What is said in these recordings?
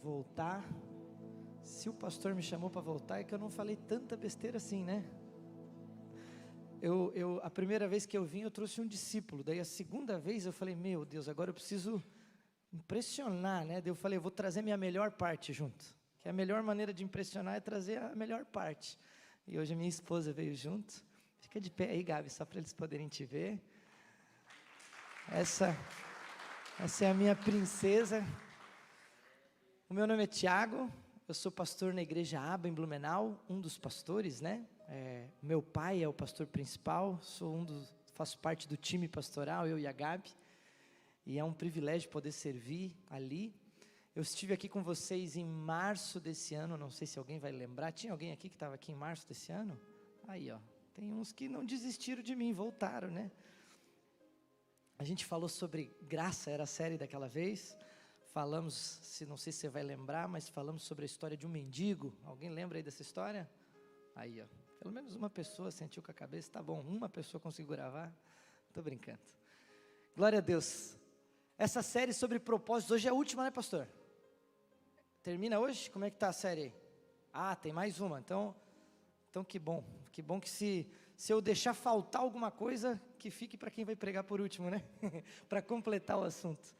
voltar. Se o pastor me chamou para voltar, é que eu não falei tanta besteira assim, né? A primeira vez que eu vim, eu trouxe um discípulo. Daí a segunda vez eu falei, meu Deus, agora eu preciso impressionar, né? Daí eu falei, eu vou trazer minha melhor parte junto. Que a melhor maneira de impressionar é trazer a melhor parte. E hoje a minha esposa veio junto. Fica de pé aí, Gabi, só para eles poderem te ver. Essa é a minha princesa. O meu nome é Tiago, eu sou pastor na igreja Aba em Blumenau, um dos pastores, né? Meu pai é o pastor principal, faço parte do time pastoral, eu e a Gabi. E é um privilégio poder servir ali. Eu estive aqui com vocês em março desse ano, não sei se alguém vai lembrar. Tinha alguém aqui que estava aqui em março desse ano? Aí, ó, tem uns que não desistiram de mim, voltaram, né? A gente falou sobre graça, era a série daquela vez. Falamos, não sei se você vai lembrar, mas falamos sobre a história de um mendigo. Alguém lembra aí dessa história? Aí, ó, pelo menos uma pessoa sentiu com a cabeça, tá bom, uma pessoa conseguiu gravar. Tô brincando. Glória a Deus. Essa série sobre propósitos, hoje é a última, né, pastor? Termina hoje? Como é que está a série aí? Ah, tem mais uma, então que bom que se eu deixar faltar alguma coisa, que fique para quem vai pregar por último, né? Para completar o assunto.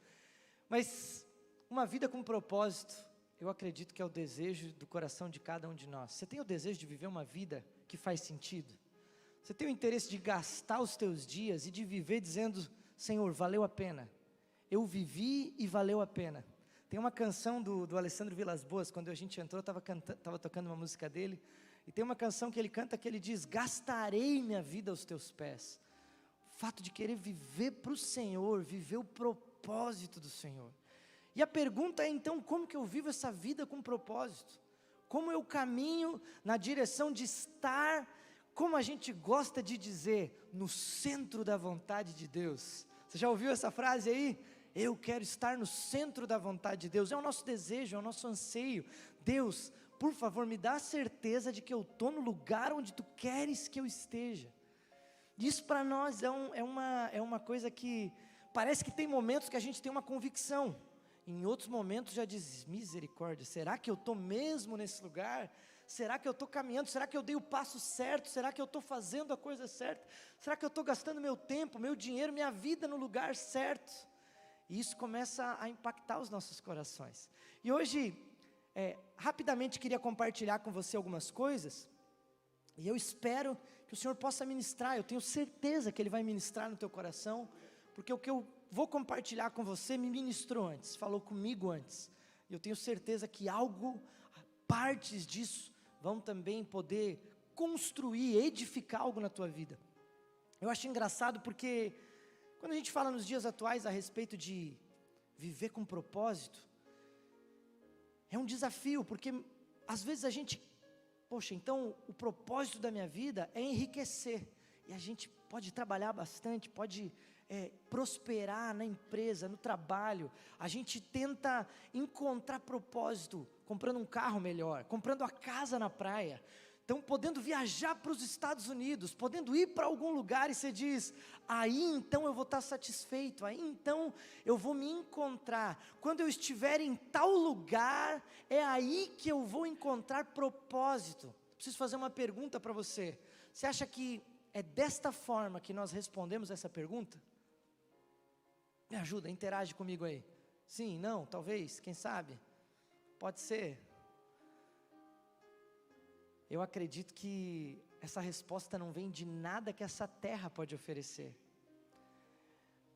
Mas uma vida com propósito, eu acredito que é o desejo do coração de cada um de nós. Você tem o desejo de viver uma vida que faz sentido? Você tem o interesse de gastar os teus dias e de viver dizendo, Senhor, valeu a pena. Eu vivi e valeu a pena. Tem uma canção do Alessandro Vilas Boas, quando a gente entrou, estava tocando uma música dele, e tem uma canção que ele canta que ele diz, gastarei minha vida aos teus pés. O fato de querer viver para o Senhor, viver o propósito do Senhor. E a pergunta é então, como que eu vivo essa vida com propósito? Como eu caminho na direção de estar, como a gente gosta de dizer, no centro da vontade de Deus. Você já ouviu essa frase aí? Eu quero estar no centro da vontade de Deus. É o nosso desejo, é o nosso anseio. Deus, por favor, me dá a certeza de que eu estou no lugar onde Tu queres que eu esteja. Isso para nós é uma coisa que parece que tem momentos que a gente tem uma convicção. Em outros momentos já diz, misericórdia, será que eu estou mesmo nesse lugar? Será que eu estou caminhando? Será que eu dei o passo certo? Será que eu estou fazendo a coisa certa? Será que eu estou gastando meu tempo, meu dinheiro, minha vida no lugar certo? E isso começa a impactar os nossos corações. E hoje, rapidamente queria compartilhar com você algumas coisas, e eu espero que o Senhor possa ministrar, eu tenho certeza que Ele vai ministrar no teu coração, porque o que eu vou compartilhar com você me ministrou antes, falou comigo antes, e eu tenho certeza que partes disso, vão também poder construir, edificar algo na tua vida. Eu acho engraçado porque quando a gente fala nos dias atuais a respeito de viver com propósito, é um desafio, porque às vezes a gente, poxa, então o propósito da minha vida é enriquecer, e a gente pode trabalhar bastante, pode prosperar na empresa, no trabalho, a gente tenta encontrar propósito, comprando um carro melhor, comprando a casa na praia, então podendo viajar para os Estados Unidos, podendo ir para algum lugar e você diz, aí então eu vou estar satisfeito, aí então eu vou me encontrar, quando eu estiver em tal lugar, é aí que eu vou encontrar propósito. Preciso fazer uma pergunta para você, você acha que é desta forma que nós respondemos essa pergunta? Me ajuda, interage comigo aí, sim, não, talvez, quem sabe, pode ser. Eu acredito que essa resposta não vem de nada que essa terra pode oferecer,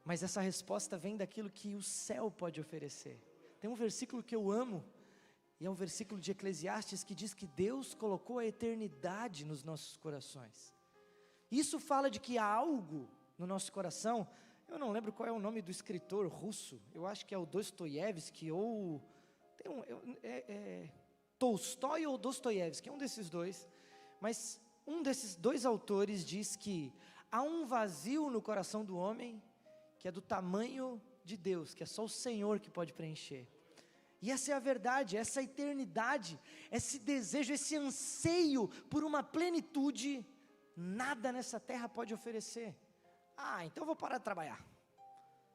mas essa resposta vem daquilo que o céu pode oferecer. Tem um versículo que eu amo, e é um versículo de Eclesiastes que diz que Deus colocou a eternidade nos nossos corações. Isso fala de que há algo no nosso coração, eu não lembro qual é o nome do escritor russo, eu acho que é o Dostoiévski, ou Tolstói ou Dostoiévski, é um desses dois, mas um desses dois autores diz que há um vazio no coração do homem, que é do tamanho de Deus, que é só o Senhor que pode preencher, e essa é a verdade, essa eternidade, esse desejo, esse anseio por uma plenitude, nada nessa terra pode oferecer. Então eu vou parar de trabalhar,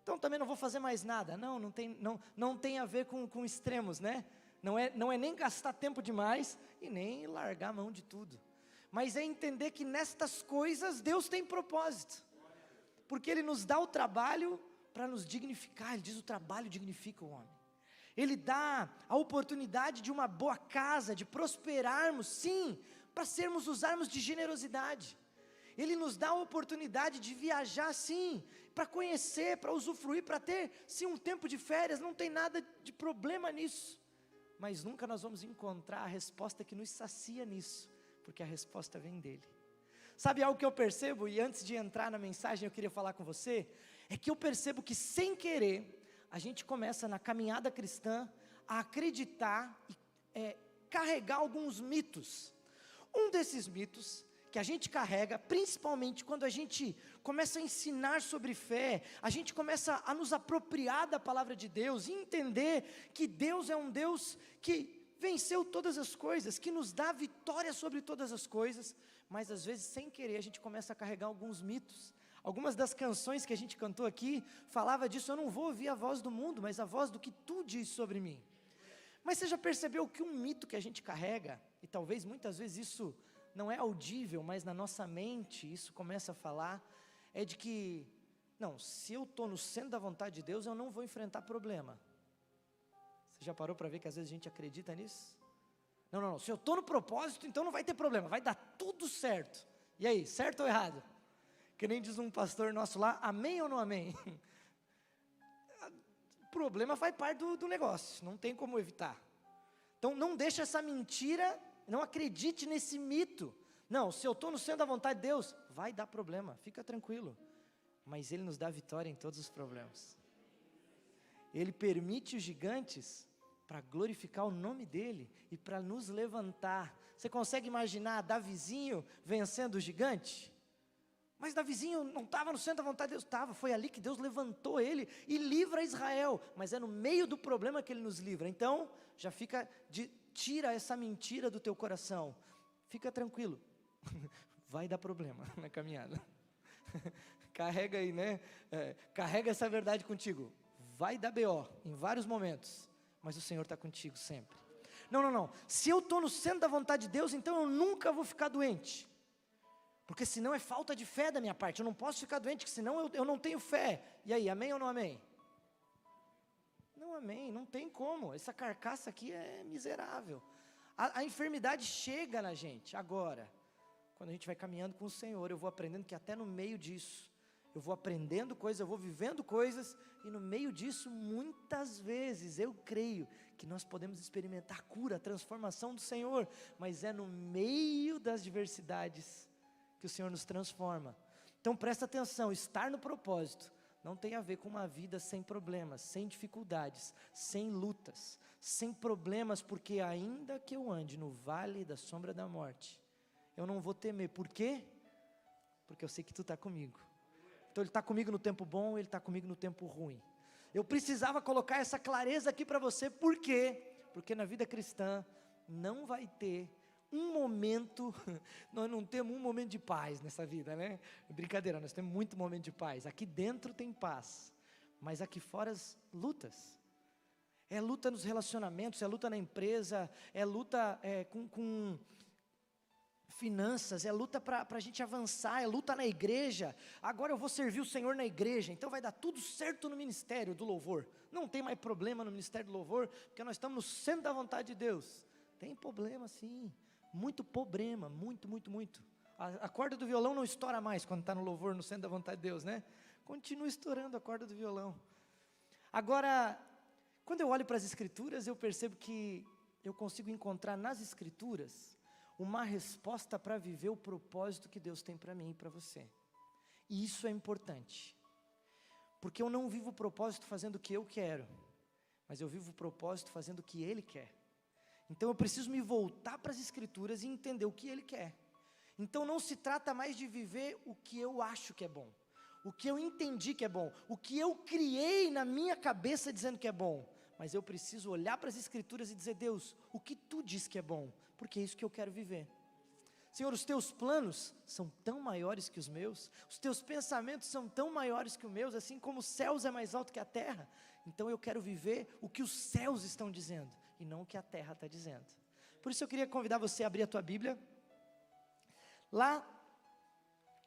então também não vou fazer mais nada, não tem a ver com extremos, né? Não é nem gastar tempo demais e nem largar a mão de tudo. Mas é entender que nestas coisas Deus tem propósito. Porque Ele nos dá o trabalho para nos dignificar. Ele diz: o trabalho dignifica o homem. Ele dá a oportunidade de uma boa casa, de prosperarmos, sim, para usarmos de generosidade. Ele nos dá a oportunidade de viajar, sim, para conhecer, para usufruir, para ter, sim, um tempo de férias. Não tem nada de problema nisso. Mas nunca nós vamos encontrar a resposta que nos sacia nisso, porque a resposta vem dEle. Sabe algo que eu percebo, e antes de entrar na mensagem eu queria falar com você, é que eu percebo que sem querer, a gente começa na caminhada cristã a acreditar e carregar alguns mitos. Um desses mitos que a gente carrega, principalmente quando a gente começa a ensinar sobre fé, a gente começa a nos apropriar da palavra de Deus e entender que Deus é um Deus que venceu todas as coisas, que nos dá vitória sobre todas as coisas, mas às vezes sem querer a gente começa a carregar alguns mitos. Algumas das canções que a gente cantou aqui, falava disso: eu não vou ouvir a voz do mundo, mas a voz do que tu diz sobre mim. Mas você já percebeu que um mito que a gente carrega, e talvez muitas vezes isso não é audível, mas na nossa mente isso começa a falar, é de que, não, se eu estou no centro da vontade de Deus, eu não vou enfrentar problema. Você já parou para ver que às vezes a gente acredita nisso? Não, se eu estou no propósito, então não vai ter problema, vai dar tudo certo. E aí, certo ou errado? Que nem diz um pastor nosso lá: amém ou não amém? O problema faz parte do negócio, não tem como evitar. Então não deixa essa mentira, não acredite nesse mito. Não, se eu estou no centro da vontade de Deus, vai dar problema, fica tranquilo. Mas Ele nos dá vitória em todos os problemas. Ele permite os gigantes para glorificar o nome dEle e para nos levantar. Você consegue imaginar Davizinho vencendo o gigante? Mas Davizinho não estava no centro da vontade de Deus. Estava, foi ali que Deus levantou ele e livra Israel. Mas é no meio do problema que Ele nos livra. Então, já tira essa mentira do teu coração. Fica tranquilo, vai dar problema na caminhada. Carrega aí, né? Carrega essa verdade contigo. Vai dar BO em vários momentos, mas o Senhor está contigo sempre. Não. Se eu estou no centro da vontade de Deus, então eu nunca vou ficar doente. Porque senão é falta de fé da minha parte. Eu não posso ficar doente, porque senão eu não tenho fé. E aí, amém ou não amém? Não amém, não tem como. Essa carcaça aqui é miserável. A enfermidade chega na gente. Agora, quando a gente vai caminhando com o Senhor, eu vou aprendendo que até no meio disso, eu vou aprendendo coisas, eu vou vivendo coisas, e no meio disso, muitas vezes, eu creio que nós podemos experimentar a cura, a transformação do Senhor, mas é no meio das diversidades que o Senhor nos transforma. Então presta atenção, estar no propósito não tem a ver com uma vida sem problemas, sem dificuldades, sem lutas, sem problemas, porque ainda que eu ande no vale da sombra da morte, eu não vou temer. Por quê? Porque eu sei que tu está comigo. Então Ele está comigo no tempo bom, Ele está comigo no tempo ruim. Eu precisava colocar essa clareza aqui para você. Por quê? Porque na vida cristã não vai ter um momento, nós não temos um momento de paz nessa vida, né? Brincadeira, nós temos muito momento de paz. Aqui dentro tem paz, mas aqui fora as lutas. É luta nos relacionamentos, é luta na empresa, é luta com finanças, é luta para a gente avançar, é luta na igreja. Agora eu vou servir o Senhor na igreja, então vai dar tudo certo no ministério do louvor. Não tem mais problema no ministério do louvor, porque nós estamos no centro da vontade de Deus. Tem problema sim, muito problema, muito. A corda do violão não estoura mais quando está no louvor, no centro da vontade de Deus, né? Continua estourando a corda do violão. Agora, quando eu olho para as Escrituras, eu percebo que eu consigo encontrar nas Escrituras uma resposta para viver o propósito que Deus tem para mim e para você. E isso é importante, porque eu não vivo o propósito fazendo o que eu quero, mas eu vivo o propósito fazendo o que Ele quer. Então eu preciso me voltar para as Escrituras e entender o que Ele quer. Então não se trata mais de viver o que eu acho que é bom, o que eu entendi que é bom, o que eu criei na minha cabeça dizendo que é bom, mas eu preciso olhar para as Escrituras e dizer: Deus, o que Tu diz que é bom, porque é isso que eu quero viver. Senhor, os Teus planos são tão maiores que os meus, os Teus pensamentos são tão maiores que os meus, assim como os céus é mais alto que a terra. Então eu quero viver o que os céus estão dizendo, e não o que a terra está dizendo. Por isso eu queria convidar você a abrir a tua Bíblia, lá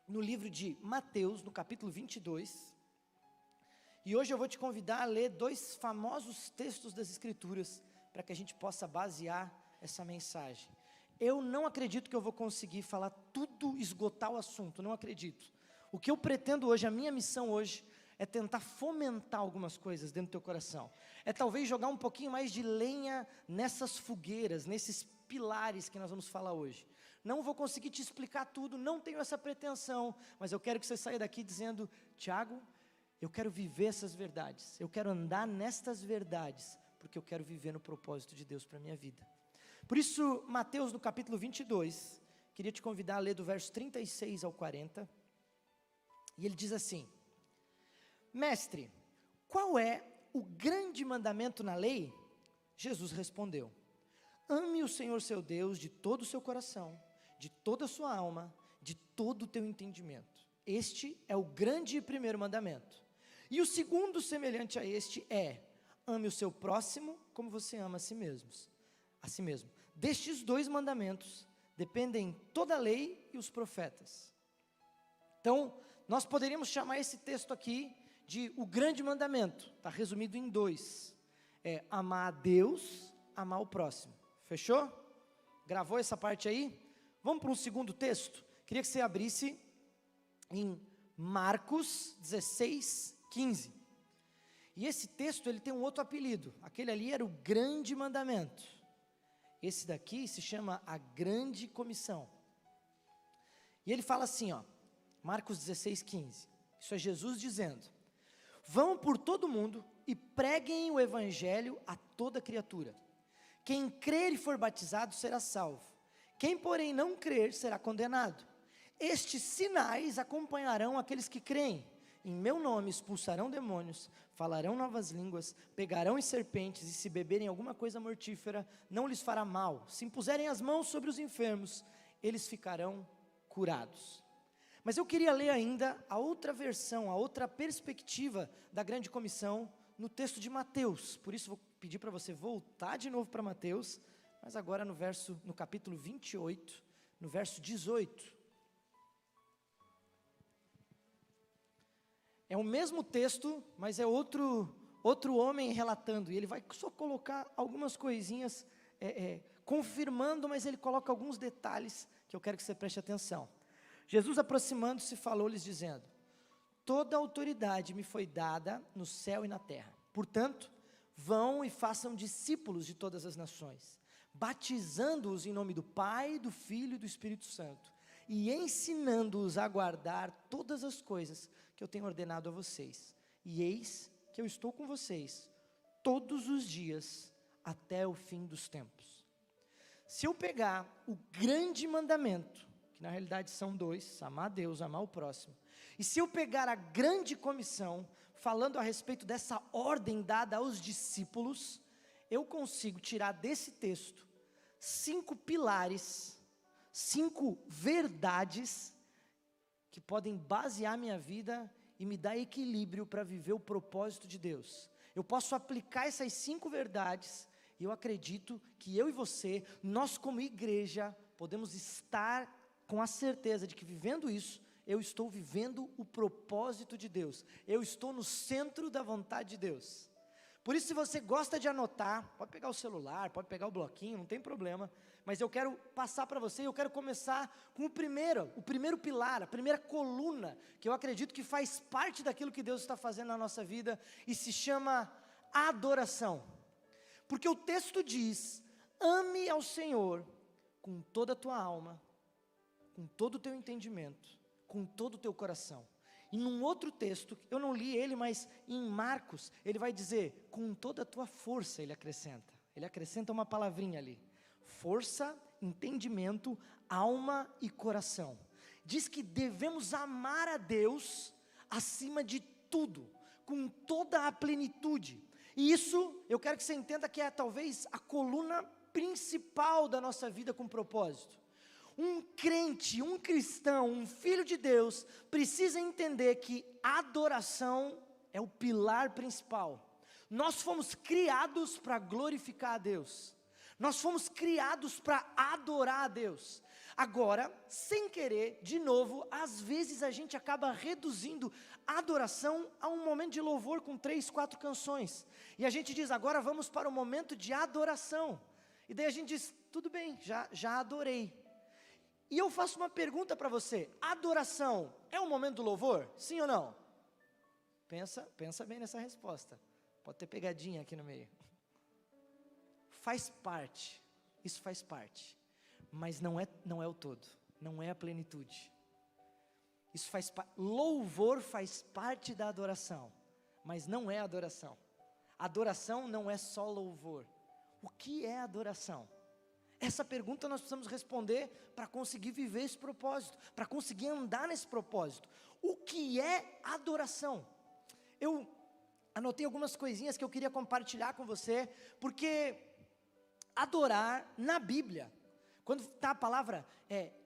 no livro de Mateus, no capítulo 22, e hoje eu vou te convidar a ler 2 famosos textos das Escrituras, para que a gente possa basear essa mensagem. Eu não acredito que eu vou conseguir falar tudo, esgotar o assunto, não acredito. O que eu pretendo hoje, a minha missão hoje, é tentar fomentar algumas coisas dentro do teu coração. É talvez jogar um pouquinho mais de lenha nessas fogueiras, nesses pilares que nós vamos falar hoje. Não vou conseguir te explicar tudo, não tenho essa pretensão, mas eu quero que você saia daqui dizendo: Tiago, eu quero viver essas verdades, eu quero andar nestas verdades, porque eu quero viver no propósito de Deus para a minha vida. Por isso, Mateus no capítulo 22, queria te convidar a ler do verso 36 ao 40, e ele diz assim: Mestre, qual é o grande mandamento na lei? Jesus respondeu: ame o Senhor seu Deus de todo o seu coração, de toda a sua alma, de todo o teu entendimento. Este é o grande e primeiro mandamento. E o segundo semelhante a este é: ame o seu próximo como você ama a si mesmo. Destes 2 mandamentos dependem toda a lei e os profetas. Então, nós poderíamos chamar esse texto aqui de o grande mandamento, está resumido em 2, é amar a Deus, amar o próximo, fechou? Gravou essa parte aí? Vamos para um segundo texto? Queria que você abrisse em Marcos 16, 15, e esse texto ele tem um outro apelido, aquele ali era o grande mandamento, esse daqui se chama a grande comissão, e ele fala assim, ó, Marcos 16, 15, isso é Jesus dizendo: vão por todo mundo e preguem o evangelho a toda criatura. Quem crer e for batizado será salvo. Quem, porém, não crer será condenado. Estes sinais acompanharão aqueles que creem. Em meu nome expulsarão demônios, falarão novas línguas, pegarão em serpentes, e se beberem alguma coisa mortífera, não lhes fará mal. Se impuserem as mãos sobre os enfermos, eles ficarão curados. Mas eu queria ler ainda a outra versão, a outra perspectiva da grande comissão no texto de Mateus. Por isso vou pedir para você voltar de novo para Mateus, mas agora no capítulo 28, no verso 18. É o mesmo texto, mas é outro homem relatando, e ele vai só colocar algumas coisinhas, confirmando, mas ele coloca alguns detalhes que eu quero que você preste atenção. Jesus, aproximando-se, falou-lhes dizendo: toda autoridade me foi dada no céu e na terra. Portanto, vão e façam discípulos de todas as nações, batizando-os em nome do Pai, do Filho e do Espírito Santo, e ensinando-os a guardar todas as coisas que eu tenho ordenado a vocês. E eis que eu estou com vocês todos os dias até o fim dos tempos. Se eu pegar o grande mandamento, que na realidade são 2, amar a Deus, amar o próximo, e se eu pegar a grande comissão, falando a respeito dessa ordem dada aos discípulos, eu consigo tirar desse texto 5 pilares, 5 verdades, que podem basear minha vida e me dar equilíbrio para viver o propósito de Deus. Eu posso aplicar essas 5 verdades, e eu acredito que eu e você, nós como igreja, podemos estar com a certeza de que vivendo isso, eu estou vivendo o propósito de Deus, eu estou no centro da vontade de Deus. Por isso, se você gosta de anotar, pode pegar o celular, pode pegar o bloquinho, não tem problema, mas eu quero passar para você, eu quero começar com o primeiro pilar, a primeira coluna, que eu acredito que faz parte daquilo que Deus está fazendo na nossa vida, e se chama adoração. Porque o texto diz: ame ao Senhor com toda a tua alma, com todo o teu entendimento, com todo o teu coração. E num outro texto, eu não li ele, mas em Marcos, ele vai dizer, com toda a tua força, ele acrescenta uma palavrinha ali, força, entendimento, alma e coração. Diz que devemos amar a Deus acima de tudo, com toda a plenitude. E isso, eu quero que você entenda que é talvez a coluna principal da nossa vida com propósito. Um crente, um cristão, um filho de Deus, precisa entender que adoração é o pilar principal. Nós fomos criados para glorificar a Deus. Nós fomos criados para adorar a Deus. Agora, sem querer, de novo, às vezes a gente acaba reduzindo a adoração a um momento de louvor com 3, 4 canções. E a gente diz, agora vamos para o momento de adoração. E daí a gente diz, tudo bem, já adorei. E eu faço uma pergunta para você, adoração é um momento do louvor? Sim ou não? Pensa bem nessa resposta. Pode ter pegadinha aqui no meio. Faz parte, isso faz parte. Mas não é o todo, não é a plenitude. Isso faz louvor faz parte da adoração, mas não é adoração. Adoração não é só louvor. O que é adoração? Essa pergunta nós precisamos responder para conseguir viver esse propósito, para conseguir andar nesse propósito. O que é adoração? Eu anotei algumas coisinhas que eu queria compartilhar com você, porque adorar na Bíblia, quando está a palavra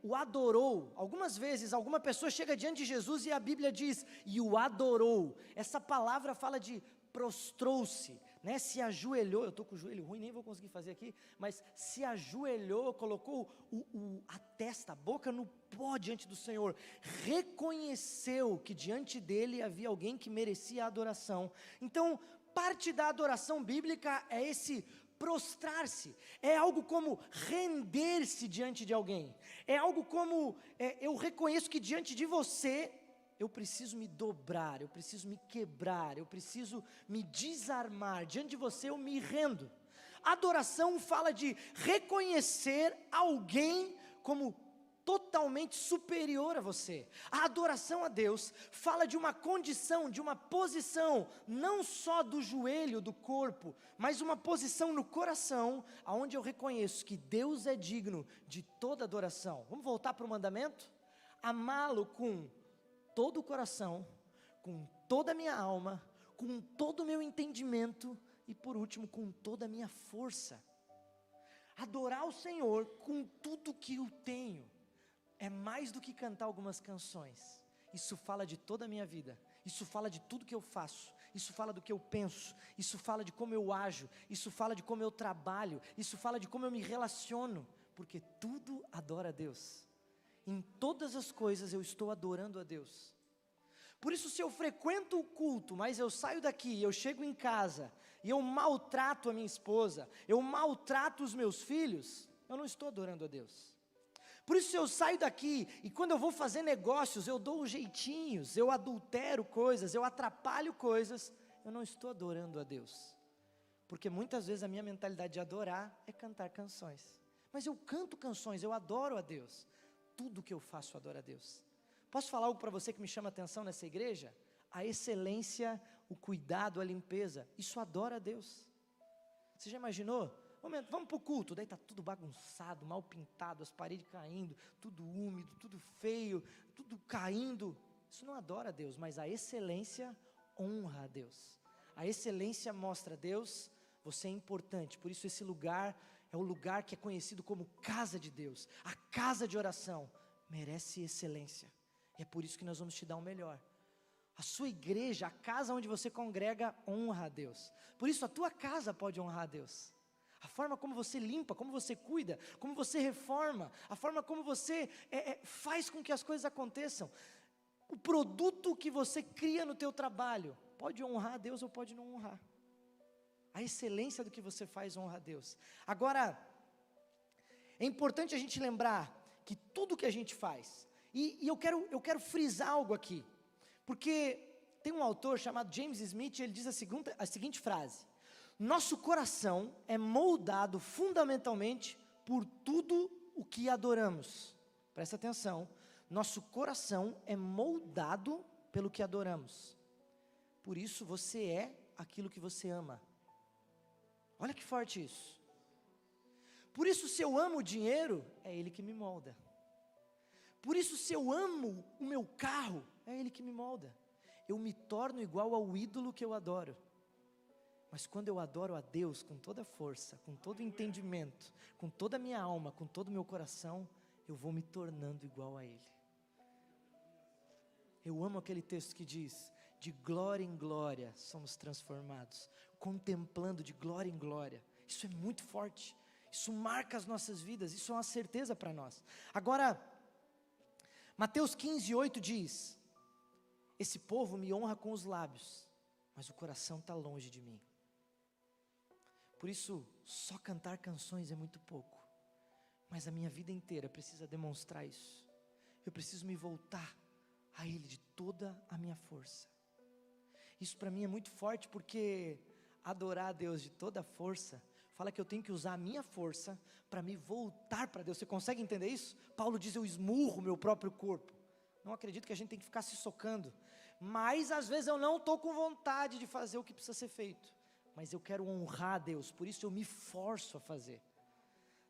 o adorou, algumas vezes alguma pessoa chega diante de Jesus e a Bíblia diz, e o adorou. Essa palavra fala de prostrou-se, né? Se ajoelhou, eu estou com o joelho ruim, nem vou conseguir fazer aqui, mas se ajoelhou, colocou a testa, a boca no pó diante do Senhor, reconheceu que diante dele havia alguém que merecia a adoração. Então, parte da adoração bíblica é esse prostrar-se, é algo como render-se diante de alguém, é algo como, eu reconheço que diante de você, eu preciso me dobrar, eu preciso me quebrar, eu preciso me desarmar, diante de você eu me rendo. Adoração fala de reconhecer alguém como totalmente superior a você. A adoração a Deus fala de uma condição, de uma posição, não só do joelho, do corpo, mas uma posição no coração, aonde eu reconheço que Deus é digno de toda adoração. Vamos voltar para o mandamento? Amá-lo com todo o coração, com toda a minha alma, com todo o meu entendimento e por último, com toda a minha força. Adorar o Senhor com tudo que eu tenho. É mais do que cantar algumas canções. Isso fala de toda a minha vida. Isso fala de tudo que eu faço. Isso fala do que eu penso. Isso fala de como eu ajo. Isso fala de como eu trabalho. Isso fala de como eu me relaciono. Porque tudo adora a Deus. Em todas as coisas eu estou adorando a Deus. Por isso, se eu frequento o culto, mas eu saio daqui, eu chego em casa e eu maltrato a minha esposa, eu maltrato os meus filhos, eu não estou adorando a Deus. Por isso, se eu saio daqui e quando eu vou fazer negócios, eu dou jeitinhos, eu adultero coisas, eu atrapalho coisas, eu não estou adorando a Deus. Porque muitas vezes a minha mentalidade de adorar é cantar canções. Mas eu canto canções, eu adoro a Deus. Tudo que eu faço adora a Deus. Posso falar algo para você que me chama a atenção nessa igreja? A excelência, o cuidado, a limpeza, isso adora a Deus. Você já imaginou? Vamos para o culto, daí está tudo bagunçado, mal pintado, as paredes caindo, tudo úmido, tudo feio, tudo caindo. Isso não adora a Deus, mas a excelência honra a Deus. A excelência mostra a Deus, você é importante, por isso esse lugar é o lugar que é conhecido como casa de Deus, a casa de oração, merece excelência. E é por isso que nós vamos te dar o melhor. A sua igreja, a casa onde você congrega, honra a Deus. Por isso a tua casa pode honrar a Deus. A forma como você limpa, como você cuida, como você reforma, a forma como você faz com que as coisas aconteçam. O produto que você cria no teu trabalho, pode honrar a Deus ou pode não honrar. A excelência do que você faz honra a Deus. Agora, é importante a gente lembrar que tudo que a gente faz, e eu quero frisar algo aqui, porque tem um autor chamado James Smith, ele diz a seguinte frase: nosso coração é moldado fundamentalmente por tudo o que adoramos. Presta atenção, nosso coração é moldado pelo que adoramos. Por isso você é aquilo que você ama. Olha que forte isso. Por isso, se eu amo o dinheiro, é ele que me molda. Por isso, se eu amo o meu carro, é ele que me molda. Eu me torno igual ao ídolo que eu adoro. Mas quando eu adoro a Deus com toda a força, com todo o entendimento, com toda a minha alma, com todo o meu coração, eu vou me tornando igual a Ele. Eu amo aquele texto que diz de glória em glória somos transformados, contemplando de glória em glória. Isso é muito forte, isso marca as nossas vidas, isso é uma certeza para nós. Agora, Mateus 15:8 diz: esse povo me honra com os lábios, mas o coração está longe de mim. Por isso, só cantar canções é muito pouco, mas a minha vida inteira precisa demonstrar isso. Eu preciso me voltar a Ele de toda a minha força. Isso para mim é muito forte, porque adorar a Deus de toda a força fala que eu tenho que usar a minha força para me voltar para Deus. Você consegue entender isso? Paulo diz: eu esmurro o meu próprio corpo. Não acredito que a gente tem que ficar se socando, mas às vezes eu não estou com vontade de fazer o que precisa ser feito, mas eu quero honrar a Deus, por isso eu me forço a fazer.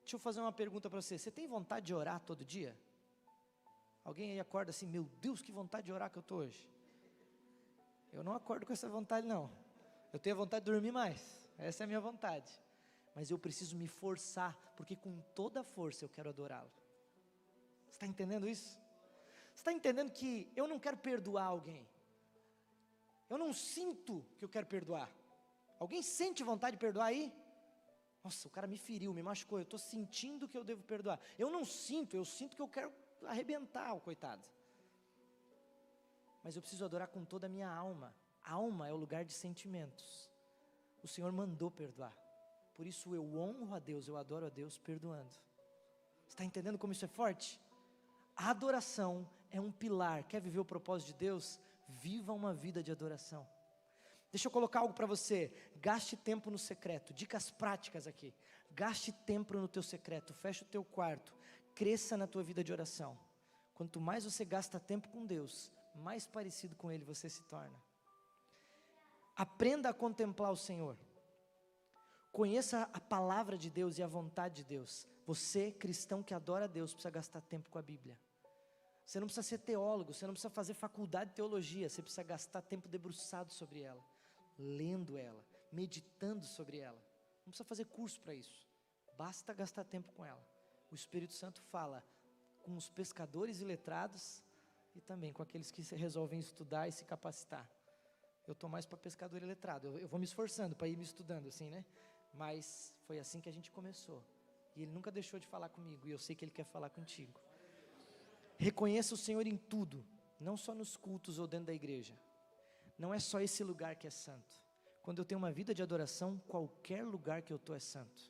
Deixa eu fazer uma pergunta para você: você tem vontade de orar todo dia? Alguém aí acorda assim: meu Deus, que vontade de orar que eu estou hoje? Eu não acordo com essa vontade não, eu tenho vontade de dormir mais, essa é a minha vontade, mas eu preciso me forçar, porque com toda a força eu quero adorá-lo. Você está entendendo isso? Você está entendendo que eu não quero perdoar alguém, eu não sinto que eu quero perdoar. Alguém sente vontade de perdoar aí? Nossa, o cara me feriu, me machucou, eu estou sentindo que eu devo perdoar. Eu não sinto, eu sinto que eu quero arrebentar o coitado. Mas eu preciso adorar com toda a minha alma. A alma é o lugar de sentimentos. O Senhor mandou perdoar, por isso eu honro a Deus, eu adoro a Deus perdoando. Você está entendendo como isso é forte? A adoração é um pilar. Quer viver o propósito de Deus? Viva uma vida de adoração. Deixa eu colocar algo para você: gaste tempo no secreto. Dicas práticas aqui. Gaste tempo no teu secreto, fecha o teu quarto, cresça na tua vida de oração. Quanto mais você gasta tempo com Deus, mais parecido com Ele você se torna. Aprenda a contemplar o Senhor. Conheça a palavra de Deus e a vontade de Deus. Você, cristão que adora a Deus, precisa gastar tempo com a Bíblia. Você não precisa ser teólogo, você não precisa fazer faculdade de teologia, você precisa gastar tempo debruçado sobre ela, lendo ela, meditando sobre ela. Não precisa fazer curso para isso, basta gastar tempo com ela. O Espírito Santo fala com os pescadores e letrados, e também com aqueles que resolvem estudar e se capacitar. Eu estou mais para pescador e letrado, eu vou me esforçando para ir me estudando assim, né? Mas foi assim que a gente começou, e Ele nunca deixou de falar comigo, e eu sei que Ele quer falar contigo. Reconheça o Senhor em tudo, não só nos cultos ou dentro da igreja. Não é só esse lugar que é santo. Quando eu tenho uma vida de adoração, qualquer lugar que eu estou é santo,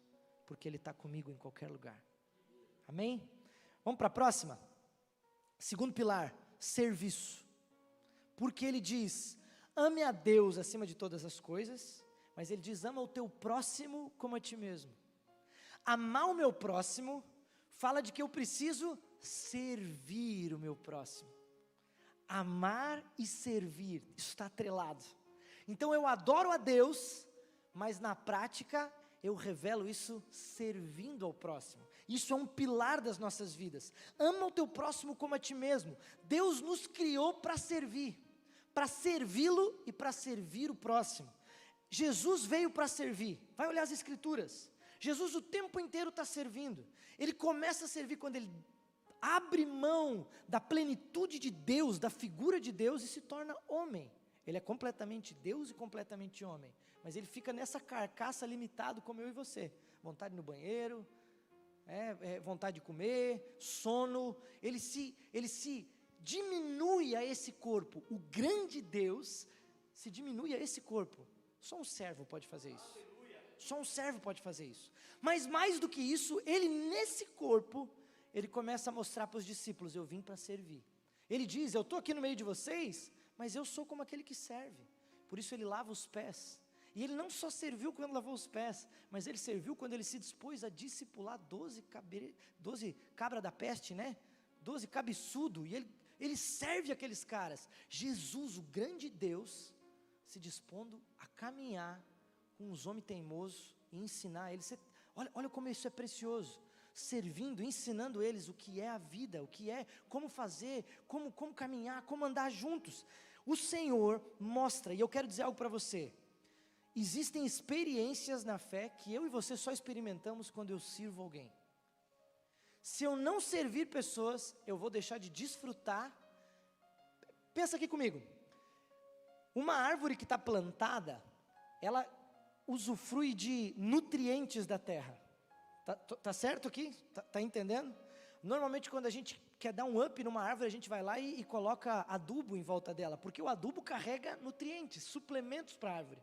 porque Ele está comigo em qualquer lugar. Amém? Vamos para a próxima? Segundo pilar, serviço. Porque Ele diz: ame a Deus acima de todas as coisas, mas Ele diz: ama o teu próximo como a ti mesmo. Amar o meu próximo fala de que eu preciso servir o meu próximo. Amar e servir, isso está atrelado. Então eu adoro a Deus, mas na prática eu revelo isso servindo ao próximo. Isso é um pilar das nossas vidas. Ama o teu próximo como a ti mesmo. Deus nos criou para servir, para servi-lo e para servir o próximo. Jesus veio para servir. Vai olhar as escrituras. Jesus o tempo inteiro está servindo. Ele começa a servir quando Ele abre mão da plenitude de Deus, da figura de Deus, e se torna homem. Ele é completamente Deus e completamente homem, mas Ele fica nessa carcaça limitado como eu e você. Vontade no banheiro, vontade de comer, sono. Ele se diminui a esse corpo. O grande Deus se diminui a esse corpo. Só um servo pode fazer isso. Só um servo pode fazer isso. Mas mais do que isso, Ele nesse corpo, Ele começa a mostrar para os discípulos: eu vim para servir. Ele diz: eu estou aqui no meio de vocês, mas eu sou como aquele que serve. Por isso Ele lava os pés. E Ele não só serviu quando lavou os pés, mas Ele serviu quando Ele se dispôs a discipular 12 cabra da peste, né? 12 cabeçudo. E Ele serve aqueles caras. Jesus, o grande Deus, se dispondo a caminhar com os homens teimosos e ensinar eles. Olha como isso é precioso. Servindo, ensinando eles o que é a vida, o que é, como fazer, como caminhar, como andar juntos. O Senhor mostra, e eu quero dizer algo para você: existem experiências na fé que eu e você só experimentamos quando eu sirvo alguém. Se eu não servir pessoas, eu vou deixar de desfrutar. Pensa aqui comigo. Uma árvore que está plantada, ela usufrui de nutrientes da terra. Tá certo aqui? Tá entendendo? Normalmente quando a gente quer dar um up numa árvore, a gente vai lá e coloca adubo em volta dela, porque o adubo carrega nutrientes, suplementos para a árvore.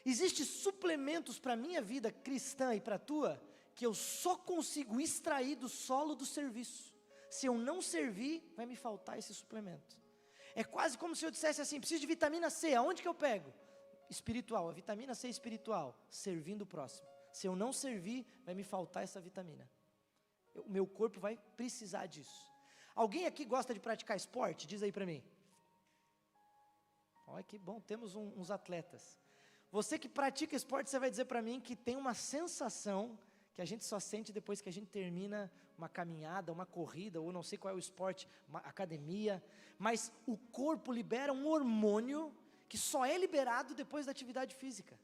Existem suplementos para a minha vida cristã e para a tua, que eu só consigo extrair do solo do serviço. Se eu não servir, vai me faltar esse suplemento. É quase como se eu dissesse assim, preciso de vitamina C, aonde que eu pego? Espiritual, a vitamina C espiritual, servindo o próximo. Se eu não servir, vai me faltar essa vitamina. O meu corpo vai precisar disso. Alguém aqui gosta de praticar esporte? Diz aí para mim. Olha que bom, temos uns atletas. Você que pratica esporte, você vai dizer para mim que tem uma sensação que a gente só sente depois que a gente termina uma caminhada, uma corrida, ou não sei qual é o esporte, uma academia, mas o corpo libera um hormônio que só é liberado depois da atividade física.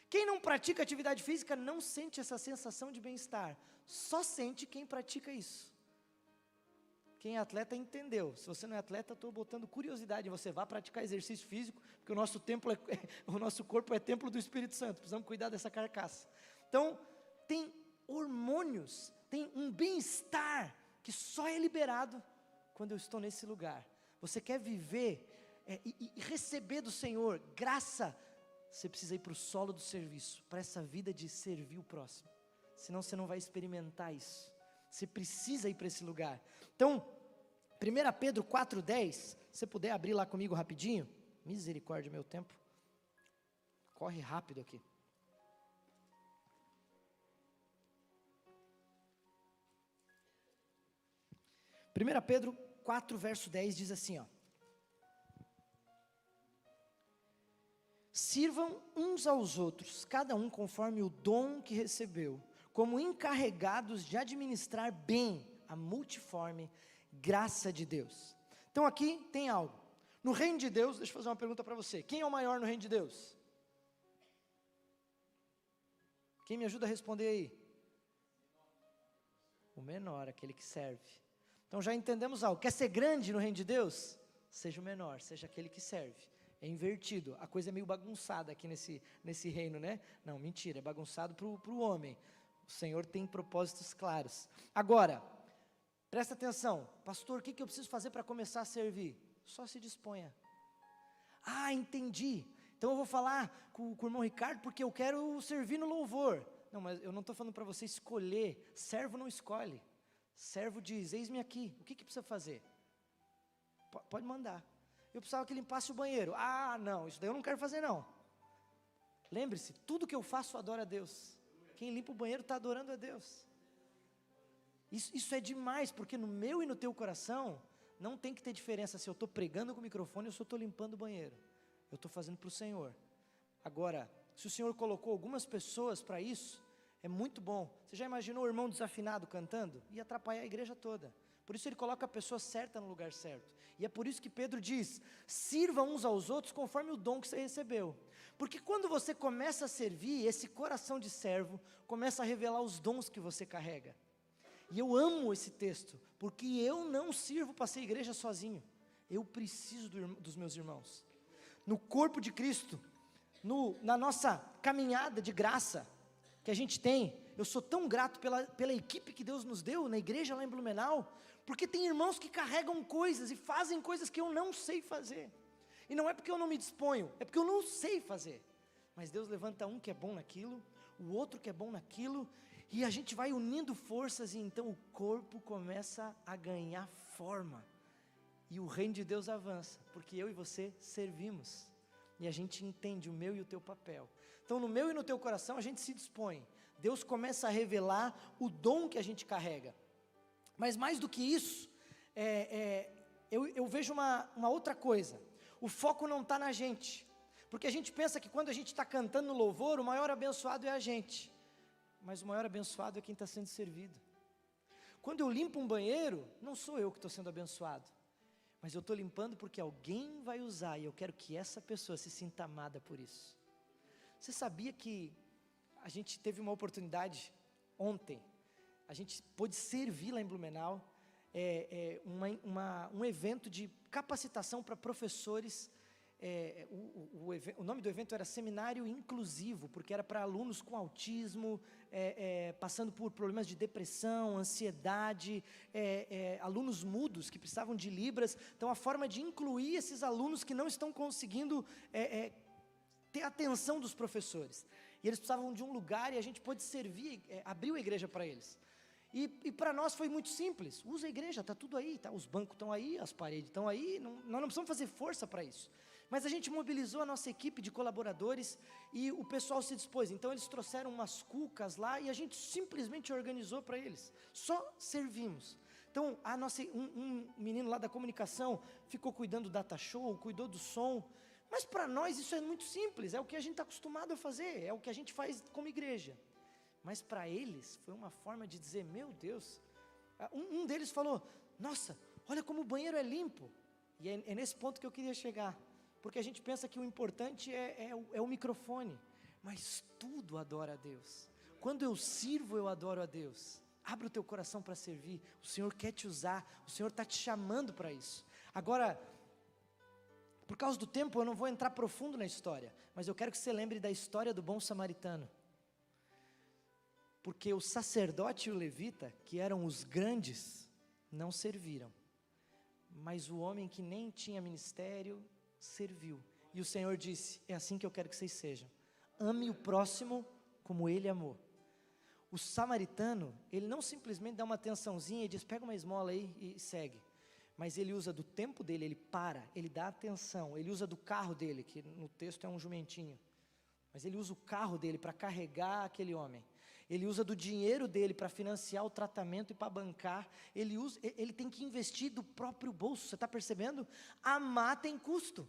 Quem não pratica atividade física não sente essa sensação de bem-estar, só sente quem pratica isso. Quem é atleta entendeu. Se você não é atleta, estou botando curiosidade em você. Vá praticar exercício físico, porque o nosso corpo é templo do Espírito Santo. Precisamos cuidar dessa carcaça. Então, tem hormônios, tem um bem-estar que só é liberado quando eu estou nesse lugar. Você quer viver e receber do Senhor graça, você precisa ir para o solo do serviço, para essa vida de servir o próximo. Senão você não vai experimentar isso. Você precisa ir para esse lugar. Então, 1 Pedro 4,10, se você puder abrir lá comigo rapidinho. Misericórdia, meu tempo corre rápido aqui. 1 Pedro 4, verso 10 diz assim, ó. Sirvam uns aos outros, cada um conforme o dom que recebeu, como encarregados de administrar bem a multiforme graça de Deus. Então aqui tem algo. No reino de Deus, deixa eu fazer uma pergunta para você. Quem é o maior no reino de Deus? Quem me ajuda a responder aí? O menor, aquele que serve. Então já entendemos algo. Quer ser grande no reino de Deus? Seja o menor, seja aquele que serve. É invertido, a coisa é meio bagunçada aqui nesse reino, né? Não, mentira, é bagunçado para o homem. O Senhor tem propósitos claros. Agora, presta atenção. Pastor, o que eu preciso fazer para começar a servir? Só se disponha. Ah, entendi. Então eu vou falar com o irmão Ricardo porque eu quero servir no louvor. Não, mas eu não estou falando para você escolher. Servo não escolhe. Servo diz, eis-me aqui. O que precisa fazer? Pode mandar. Eu precisava que limpasse o banheiro. Ah, não, isso daí eu não quero fazer não. Lembre-se, tudo que eu faço adora a Deus. Quem limpa o banheiro está adorando a Deus. Isso é demais, porque no meu e no teu coração, não tem que ter diferença se eu estou pregando com o microfone ou se eu estou limpando o banheiro. Eu estou fazendo para o Senhor. Agora, se o Senhor colocou algumas pessoas para isso, é muito bom. Você já imaginou o irmão desafinado cantando? Ia atrapalhar a igreja toda. Por isso ele coloca a pessoa certa no lugar certo. E é por isso que Pedro diz, sirva uns aos outros conforme o dom que você recebeu. Porque quando você começa a servir, esse coração de servo começa a revelar os dons que você carrega. E eu amo esse texto, porque eu não sirvo para ser igreja sozinho. Eu preciso dos meus irmãos. No corpo de Cristo, na nossa caminhada de graça que a gente tem, eu sou tão grato pela equipe que Deus nos deu na igreja lá em Blumenau, porque tem irmãos que carregam coisas e fazem coisas que eu não sei fazer. E não é porque eu não me disponho, é porque eu não sei fazer. Mas Deus levanta um que é bom naquilo, o outro que é bom naquilo, e a gente vai unindo forças e então o corpo começa a ganhar forma. E o reino de Deus avança, porque eu e você servimos. E a gente entende o meu e o teu papel. Então no meu e no teu coração a gente se dispõe. Deus começa a revelar o dom que a gente carrega. Mas mais do que isso, eu vejo uma outra coisa. O foco não está na gente. Porque a gente pensa que quando a gente está cantando no louvor, o maior abençoado é a gente. Mas o maior abençoado é quem está sendo servido. Quando eu limpo um banheiro, não sou eu que estou sendo abençoado. Mas eu estou limpando porque alguém vai usar e eu quero que essa pessoa se sinta amada por isso. Você sabia que a gente teve uma oportunidade ontem, a gente pôde servir lá em Blumenau, um evento de capacitação para professores o nome do evento era Seminário Inclusivo, porque era para alunos com autismo, passando por problemas de depressão, ansiedade, alunos mudos que precisavam de libras. Então, a forma de incluir esses alunos que não estão conseguindo ter a atenção dos professores. E eles precisavam de um lugar e a gente pôde servir, abriu a igreja para eles. E para nós foi muito simples, usa a igreja, está tudo aí, tá? Os bancos estão aí, as paredes estão aí, nós não precisamos fazer força para isso. Mas a gente mobilizou a nossa equipe de colaboradores e o pessoal se dispôs. Então eles trouxeram umas cucas lá e a gente simplesmente organizou para eles, só servimos. Então um menino lá da comunicação ficou cuidando do data show, cuidou do som. Mas para nós isso é muito simples, é o que a gente está acostumado a fazer, é o que a gente faz como igreja. Mas para eles foi uma forma de dizer, meu Deus, um deles falou, nossa, olha como o banheiro é limpo. E é nesse ponto que eu queria chegar, porque a gente pensa que o importante é o microfone, mas tudo adora a Deus. Quando eu sirvo, eu adoro a Deus. Abre o teu coração para servir, o Senhor quer te usar, o Senhor está te chamando para isso. Agora, por causa do tempo eu não vou entrar profundo na história, mas eu quero que você lembre da história do bom samaritano. Porque o sacerdote e o levita, que eram os grandes, não serviram. Mas o homem que nem tinha ministério, serviu. E o Senhor disse, é assim que eu quero que vocês sejam. Ame o próximo como Ele amou. O samaritano, ele não simplesmente dá uma atençãozinha e diz, pega uma esmola aí e segue. Mas ele usa do tempo dele, ele para, ele dá atenção. Ele usa do carro dele, que no texto é um jumentinho. Mas ele usa o carro dele para carregar aquele homem. Ele usa do dinheiro dele para financiar o tratamento e para bancar. Ele tem que investir do próprio bolso, você está percebendo? Amar tem custo.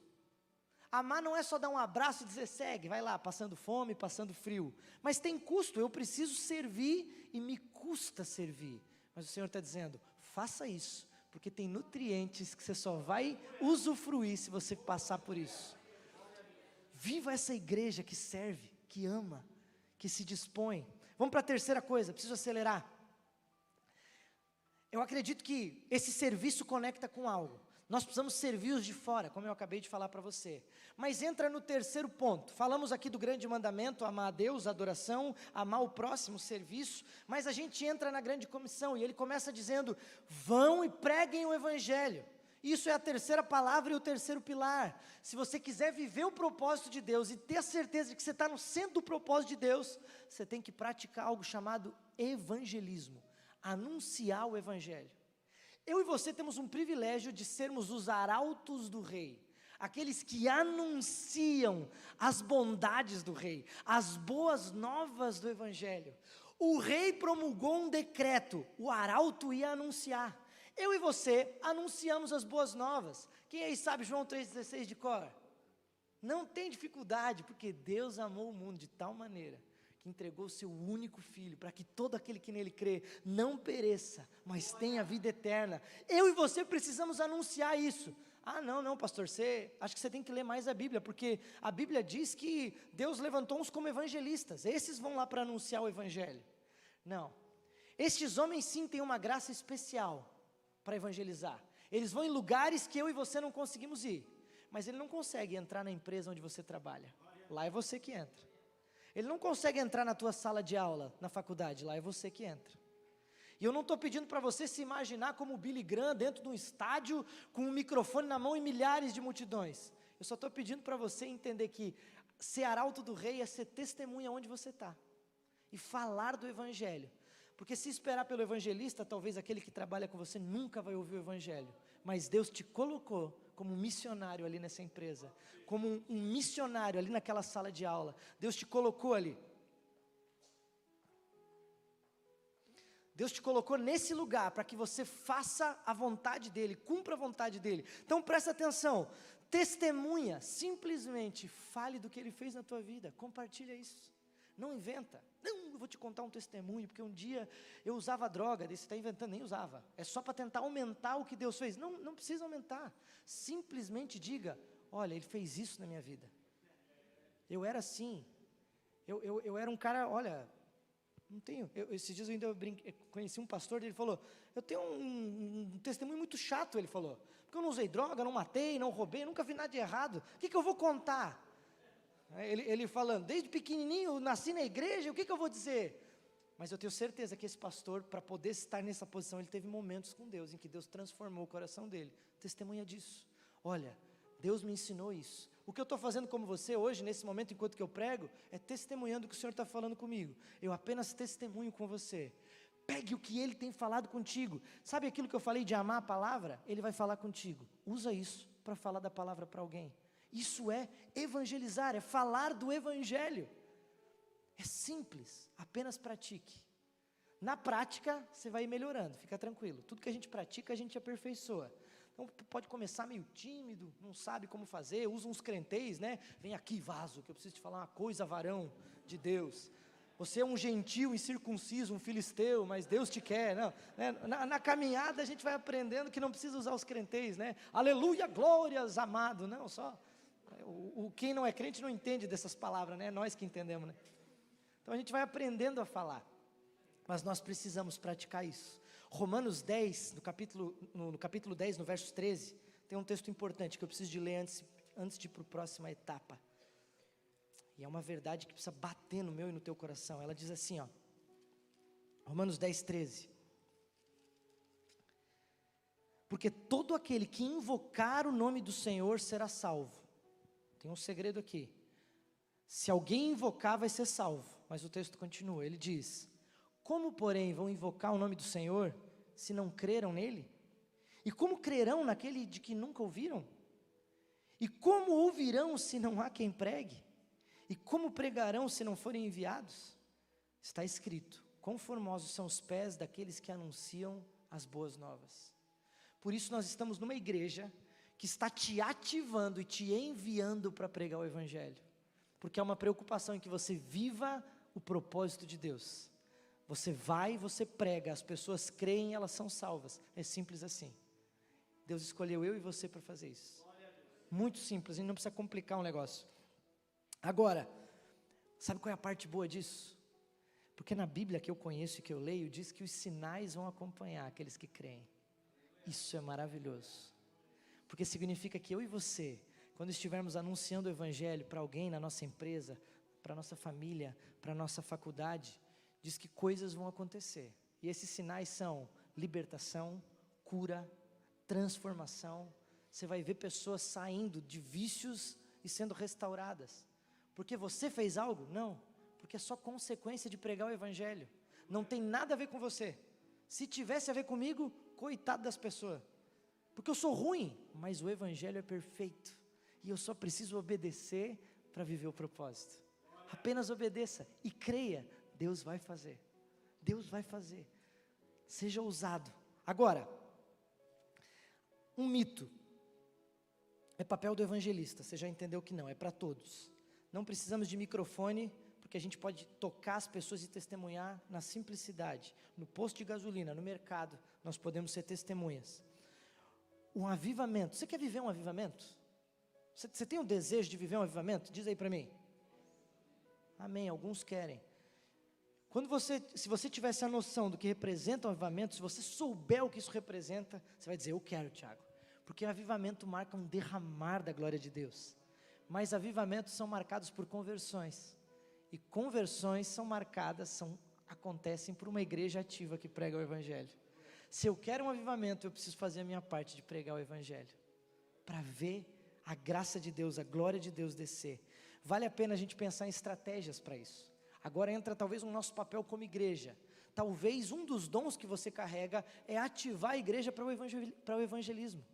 Amar não é só dar um abraço e dizer segue, vai lá, passando fome, passando frio. Mas tem custo, eu preciso servir e me custa servir. Mas o Senhor está dizendo, faça isso, porque tem nutrientes que você só vai usufruir se você passar por isso. Viva essa igreja que serve, que ama, que se dispõe. Vamos para a terceira coisa, preciso acelerar. Eu acredito que esse serviço conecta com algo. Nós precisamos servir os de fora, como eu acabei de falar para você. Mas entra no terceiro ponto. Falamos aqui do grande mandamento, amar a Deus, adoração, amar o próximo, serviço. Mas a gente entra na grande comissão e ele começa dizendo, vão e preguem o evangelho. Isso é a terceira palavra e o terceiro pilar. Se você quiser viver o propósito de Deus e ter a certeza de que você está no centro do propósito de Deus, você tem que praticar algo chamado evangelismo, anunciar o evangelho. Eu e você temos um privilégio de sermos os arautos do rei, aqueles que anunciam as bondades do rei, as boas novas do evangelho. O rei promulgou um decreto, o arauto ia anunciar. Eu e você anunciamos as boas novas. Quem aí sabe João 3,16 de cor? Não tem dificuldade, porque Deus amou o mundo de tal maneira que entregou o seu único filho, para que todo aquele que nele crê não pereça, mas tenha vida eterna. Eu e você precisamos anunciar isso. Não, pastor, acho que você tem que ler mais a Bíblia, porque a Bíblia diz que Deus levantou uns como evangelistas, esses vão lá para anunciar o evangelho. Não, estes homens sim têm uma graça especial para evangelizar. Eles vão em lugares que eu e você não conseguimos ir, mas ele não consegue entrar na empresa onde você trabalha, lá é você que entra. Ele não consegue entrar na tua sala de aula, na faculdade, lá é você que entra. E eu não estou pedindo para você se imaginar como Billy Graham dentro de um estádio, com um microfone na mão e milhares de multidões. Eu só estou pedindo para você entender que ser arauto do rei é ser testemunha onde você está, e falar do evangelho. Porque se esperar pelo evangelista, talvez aquele que trabalha com você nunca vai ouvir o evangelho. Mas Deus te colocou como um missionário ali nessa empresa, como um missionário ali naquela sala de aula. Deus te colocou ali. Deus te colocou nesse lugar para que você faça a vontade dEle, cumpra a vontade dEle. Então presta atenção, testemunha, simplesmente fale do que Ele fez na tua vida, compartilha isso. Não inventa, eu vou te contar um testemunho, porque um dia eu usava droga, daí você está inventando, nem usava, é só para tentar aumentar o que Deus fez. Não precisa aumentar, simplesmente diga, olha, Ele fez isso na minha vida, eu era assim, eu era um cara, olha, não tenho, esses dias eu ainda conheci um pastor, ele falou, eu tenho um testemunho muito chato, ele falou, Porque eu não usei droga, não matei, não roubei, nunca vi nada de errado. O que eu vou contar? Ele falando, desde pequenininho, nasci na igreja, o que eu vou dizer? Mas eu tenho certeza que esse pastor, para poder estar nessa posição, ele teve momentos com Deus, em que Deus transformou o coração dele. Testemunha disso. Olha, Deus me ensinou isso. O que eu estou fazendo como você hoje, nesse momento, enquanto que eu prego, é testemunhando o que o Senhor está falando comigo. Eu apenas testemunho com você. Pegue o que Ele tem falado contigo. Sabe aquilo que eu falei de amar a palavra? Ele vai falar contigo. Usa isso para falar da palavra para alguém. Isso é evangelizar, é falar do Evangelho. É simples, apenas pratique. Na prática, você vai melhorando, fica tranquilo. Tudo que a gente pratica, a gente aperfeiçoa. Então, pode começar meio tímido, não sabe como fazer, usa uns crenteis, né? Vem aqui, vaso, que eu preciso te falar uma coisa, varão de Deus. Você é um gentil, incircunciso, um filisteu, mas Deus te quer, não, né? Na caminhada a gente vai aprendendo que não precisa usar os crenteis, né? Aleluia, glórias, amado, não, só... Quem não é crente não entende dessas palavras, né? É nós que entendemos, né? Então a gente vai aprendendo a falar, mas nós precisamos praticar isso. Romanos 10, no capítulo 10, no verso 13, tem um texto importante que eu preciso de ler antes de ir para a próxima etapa. E é uma verdade que precisa bater no meu e no teu coração. Ela diz assim, ó, Romanos 10, 13. Porque todo aquele que invocar o nome do Senhor será salvo. Tem um segredo aqui. Se alguém invocar, vai ser salvo. Mas o texto continua, ele diz: como, porém, vão invocar o nome do Senhor, se não creram nele? E como crerão naquele de que nunca ouviram? E como ouvirão, se não há quem pregue? E como pregarão, se não forem enviados? Está escrito, quão formosos são os pés daqueles que anunciam as boas novas. Por isso nós estamos numa igreja que está te ativando e te enviando para pregar o Evangelho. Porque é uma preocupação em que você viva o propósito de Deus. Você vai, você prega, as pessoas creem, elas são salvas. É simples assim. Deus escolheu eu e você para fazer isso. Muito simples, a gente não precisa complicar um negócio. Agora, sabe qual é a parte boa disso? Porque na Bíblia que eu conheço e que eu leio, diz que os sinais vão acompanhar aqueles que creem. Isso é maravilhoso. Porque significa que eu e você, quando estivermos anunciando o Evangelho para alguém na nossa empresa, para a nossa família, para a nossa faculdade, diz que coisas vão acontecer. E esses sinais são libertação, cura, transformação. Você vai ver pessoas saindo de vícios e sendo restauradas. Porque você fez algo? Não. Porque é só consequência de pregar o Evangelho. Não tem nada a ver com você. Se tivesse a ver comigo, coitado das pessoas. Porque eu sou ruim, mas o Evangelho é perfeito. E eu só preciso obedecer para viver o propósito. Apenas obedeça e creia. Deus vai fazer. Deus vai fazer. Seja ousado. Agora, um mito. É papel do evangelista. Você já entendeu que não, é para todos. Não precisamos de microfone, porque a gente pode tocar as pessoas e testemunhar na simplicidade. No posto de gasolina, no mercado, nós podemos ser testemunhas. Um avivamento. Você quer viver um avivamento? Você tem o desejo de viver um avivamento? Diz aí para mim. Amém, alguns querem. Se você tivesse a noção do que representa o avivamento, se você souber o que isso representa, você vai dizer, eu quero, Tiago. Porque avivamento marca um derramar da glória de Deus. Mas avivamentos são marcados por conversões. E conversões acontecem por uma igreja ativa que prega o Evangelho. Se eu quero um avivamento, eu preciso fazer a minha parte de pregar o Evangelho. Para ver a graça de Deus, a glória de Deus descer. Vale a pena a gente pensar em estratégias para isso. Agora entra talvez o nosso papel como igreja. Talvez um dos dons que você carrega é ativar a igreja para o evangelismo.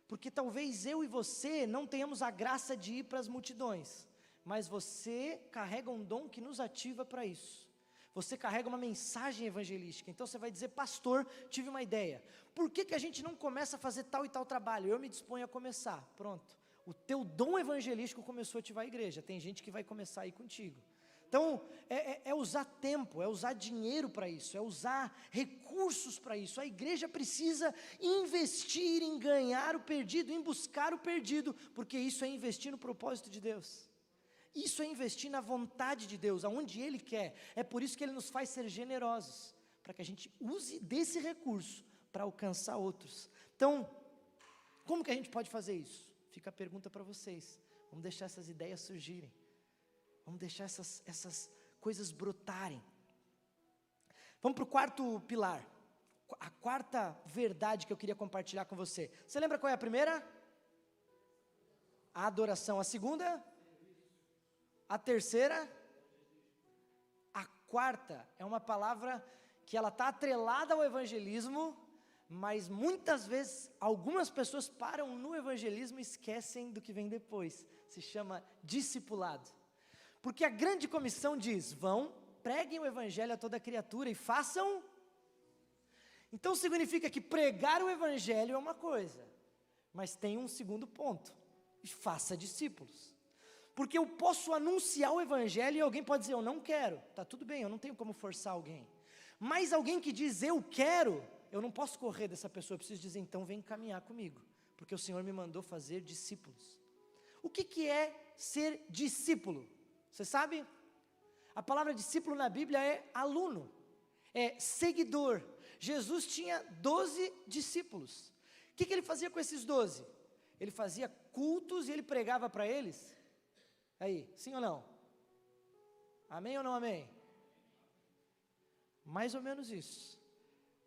Porque talvez eu e você não tenhamos a graça de ir para as multidões. Mas você carrega um dom que nos ativa para isso. Você carrega uma mensagem evangelística. Então você vai dizer, pastor, tive uma ideia. Por que a gente não começa a fazer tal e tal trabalho? Eu me disponho a começar. Pronto. O teu dom evangelístico começou a ativar a igreja. Tem gente que vai começar a ir contigo. Então, é usar tempo, é usar dinheiro para isso, é usar recursos para isso. A igreja precisa investir em ganhar o perdido, em buscar o perdido, porque isso é investir no propósito de Deus. Isso é investir na vontade de Deus, aonde Ele quer. É por isso que Ele nos faz ser generosos, para que a gente use desse recurso para alcançar outros. Então, Como que a gente pode fazer isso? Fica a pergunta para vocês. Vamos deixar essas ideias surgirem. Vamos deixar essas coisas brotarem. Vamos para o quarto pilar. A quarta verdade que eu queria compartilhar com você. Você lembra qual é a primeira? A adoração. A segunda? A terceira? A quarta é uma palavra que ela está atrelada ao evangelismo, mas muitas vezes algumas pessoas param no evangelismo e esquecem do que vem depois. Se chama discipulado. Porque a grande comissão diz: vão, preguem o evangelho a toda criatura e façam. Então significa que pregar o evangelho é uma coisa, mas tem um segundo ponto: faça discípulos. Porque eu posso anunciar o evangelho e alguém pode dizer: eu não quero. Tá tudo bem, eu não tenho como forçar alguém. Mas alguém que diz eu quero, eu não posso correr dessa pessoa, eu preciso dizer: então vem caminhar comigo, porque o Senhor me mandou fazer discípulos. O que é ser discípulo? Você sabe? A palavra discípulo na Bíblia é aluno, é seguidor. Jesus tinha 12 discípulos. O que ele fazia com esses 12? Ele fazia cultos e ele pregava para eles? Aí, sim ou não? Amém ou não amém? Mais ou menos isso.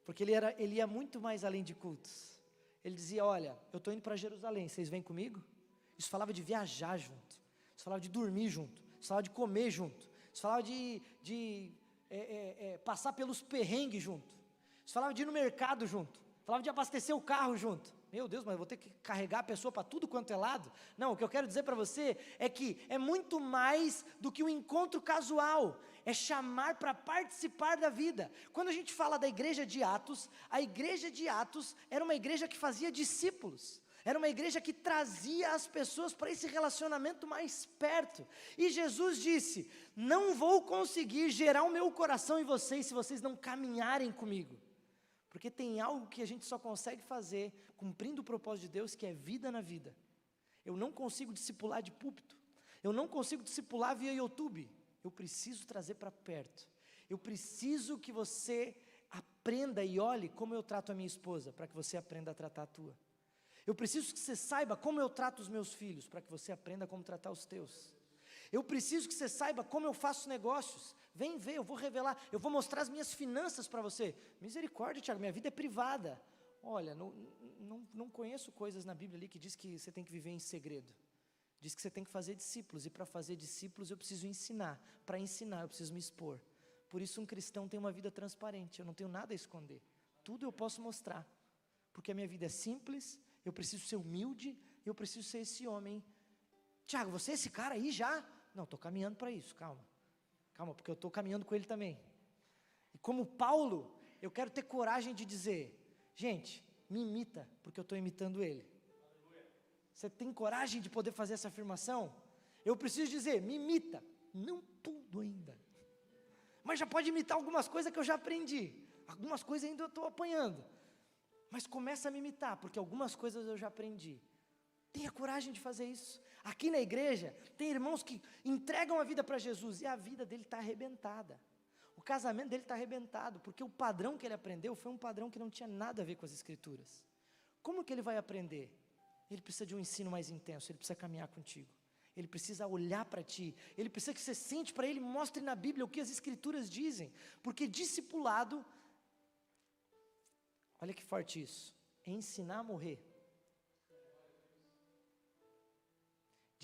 Porque ele ia muito mais além de cultos. Ele dizia: olha, eu estou indo para Jerusalém, vocês vêm comigo? Isso falava de viajar junto. Isso falava de dormir junto. Isso falava de comer junto. Isso falava de passar pelos perrengues junto. Isso falava de ir no mercado junto. Falava de abastecer o carro junto. Meu Deus, mas eu vou ter que carregar a pessoa para tudo quanto é lado? Não, o que eu quero dizer para você é que é muito mais do que um encontro casual. É chamar para participar da vida. Quando a gente fala da igreja de Atos, a igreja de Atos era uma igreja que fazia discípulos. Era uma igreja que trazia as pessoas para esse relacionamento mais perto. E Jesus disse: não vou conseguir gerar o meu coração em vocês se vocês não caminharem comigo. Porque tem algo que a gente só consegue fazer cumprindo o propósito de Deus, que é vida na vida. Eu não consigo discipular de púlpito. Eu não consigo discipular via YouTube. Eu preciso trazer para perto. Eu preciso que você aprenda e olhe como eu trato a minha esposa, para que você aprenda a tratar a tua. Eu preciso que você saiba como eu trato os meus filhos, para que você aprenda como tratar os teus. Eu preciso que você saiba como eu faço negócios. Vem ver, eu vou revelar, eu vou mostrar as minhas finanças para você. Misericórdia, Tiago, minha vida é privada. Olha, não conheço coisas na Bíblia ali que diz que você tem que viver em segredo. Diz que você tem que fazer discípulos, e para fazer discípulos eu preciso ensinar. Para ensinar eu preciso me expor. Por isso um cristão tem uma vida transparente, eu não tenho nada a esconder. Tudo eu posso mostrar, porque a minha vida é simples, eu preciso ser humilde, eu preciso ser esse homem. Tiago, você é esse cara aí já? Não, estou caminhando para isso, calma, porque eu estou caminhando com ele também. E como Paulo, eu quero ter coragem de dizer: gente, me imita, porque eu estou imitando ele. Você tem coragem de poder fazer essa afirmação? Eu preciso dizer: me imita, não tudo ainda, mas já pode imitar algumas coisas que eu já aprendi, algumas coisas ainda eu estou apanhando, mas começa a me imitar, porque algumas coisas eu já aprendi. Tenha coragem de fazer isso. Aqui na igreja, tem irmãos que entregam a vida para Jesus e a vida dele está arrebentada. O casamento dele está arrebentado, porque o padrão que ele aprendeu foi um padrão que não tinha nada a ver com as escrituras. Como que ele vai aprender? Ele precisa de um ensino mais intenso, ele precisa caminhar contigo. Ele precisa olhar para ti, ele precisa que você sente para ele, mostre na Bíblia o que as escrituras dizem. Porque discipulado, olha que forte isso, é ensinar a morrer.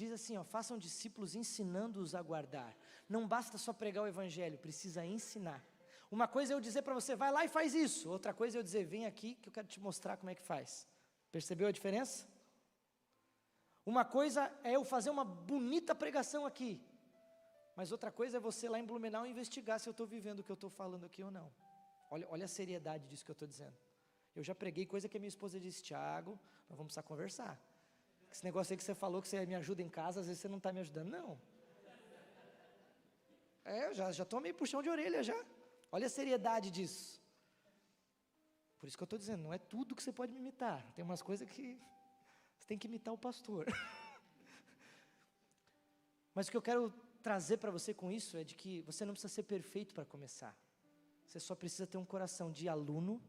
Diz assim, ó: façam discípulos ensinando-os a guardar. Não basta só pregar o evangelho, precisa ensinar. Uma coisa é eu dizer para você: vai lá e faz isso. Outra coisa é eu dizer: vem aqui que eu quero te mostrar como é que faz. Percebeu a diferença? Uma coisa é eu fazer uma bonita pregação aqui, mas outra coisa é você lá em Blumenau investigar se eu estou vivendo o que eu estou falando aqui ou não. Olha a seriedade disso que eu estou dizendo. Eu já preguei coisa que a minha esposa disse: Tiago, nós vamos precisar conversar. Esse negócio aí que você falou que você me ajuda em casa, às vezes você não está me ajudando. Não. Eu já estou meio puxão de orelha já. Olha a seriedade disso. Por isso que eu estou dizendo, não é tudo que você pode me imitar. Tem umas coisas que você tem que imitar o pastor. Mas o que eu quero trazer para você com isso é de que você não precisa ser perfeito para começar. Você só precisa ter um coração de aluno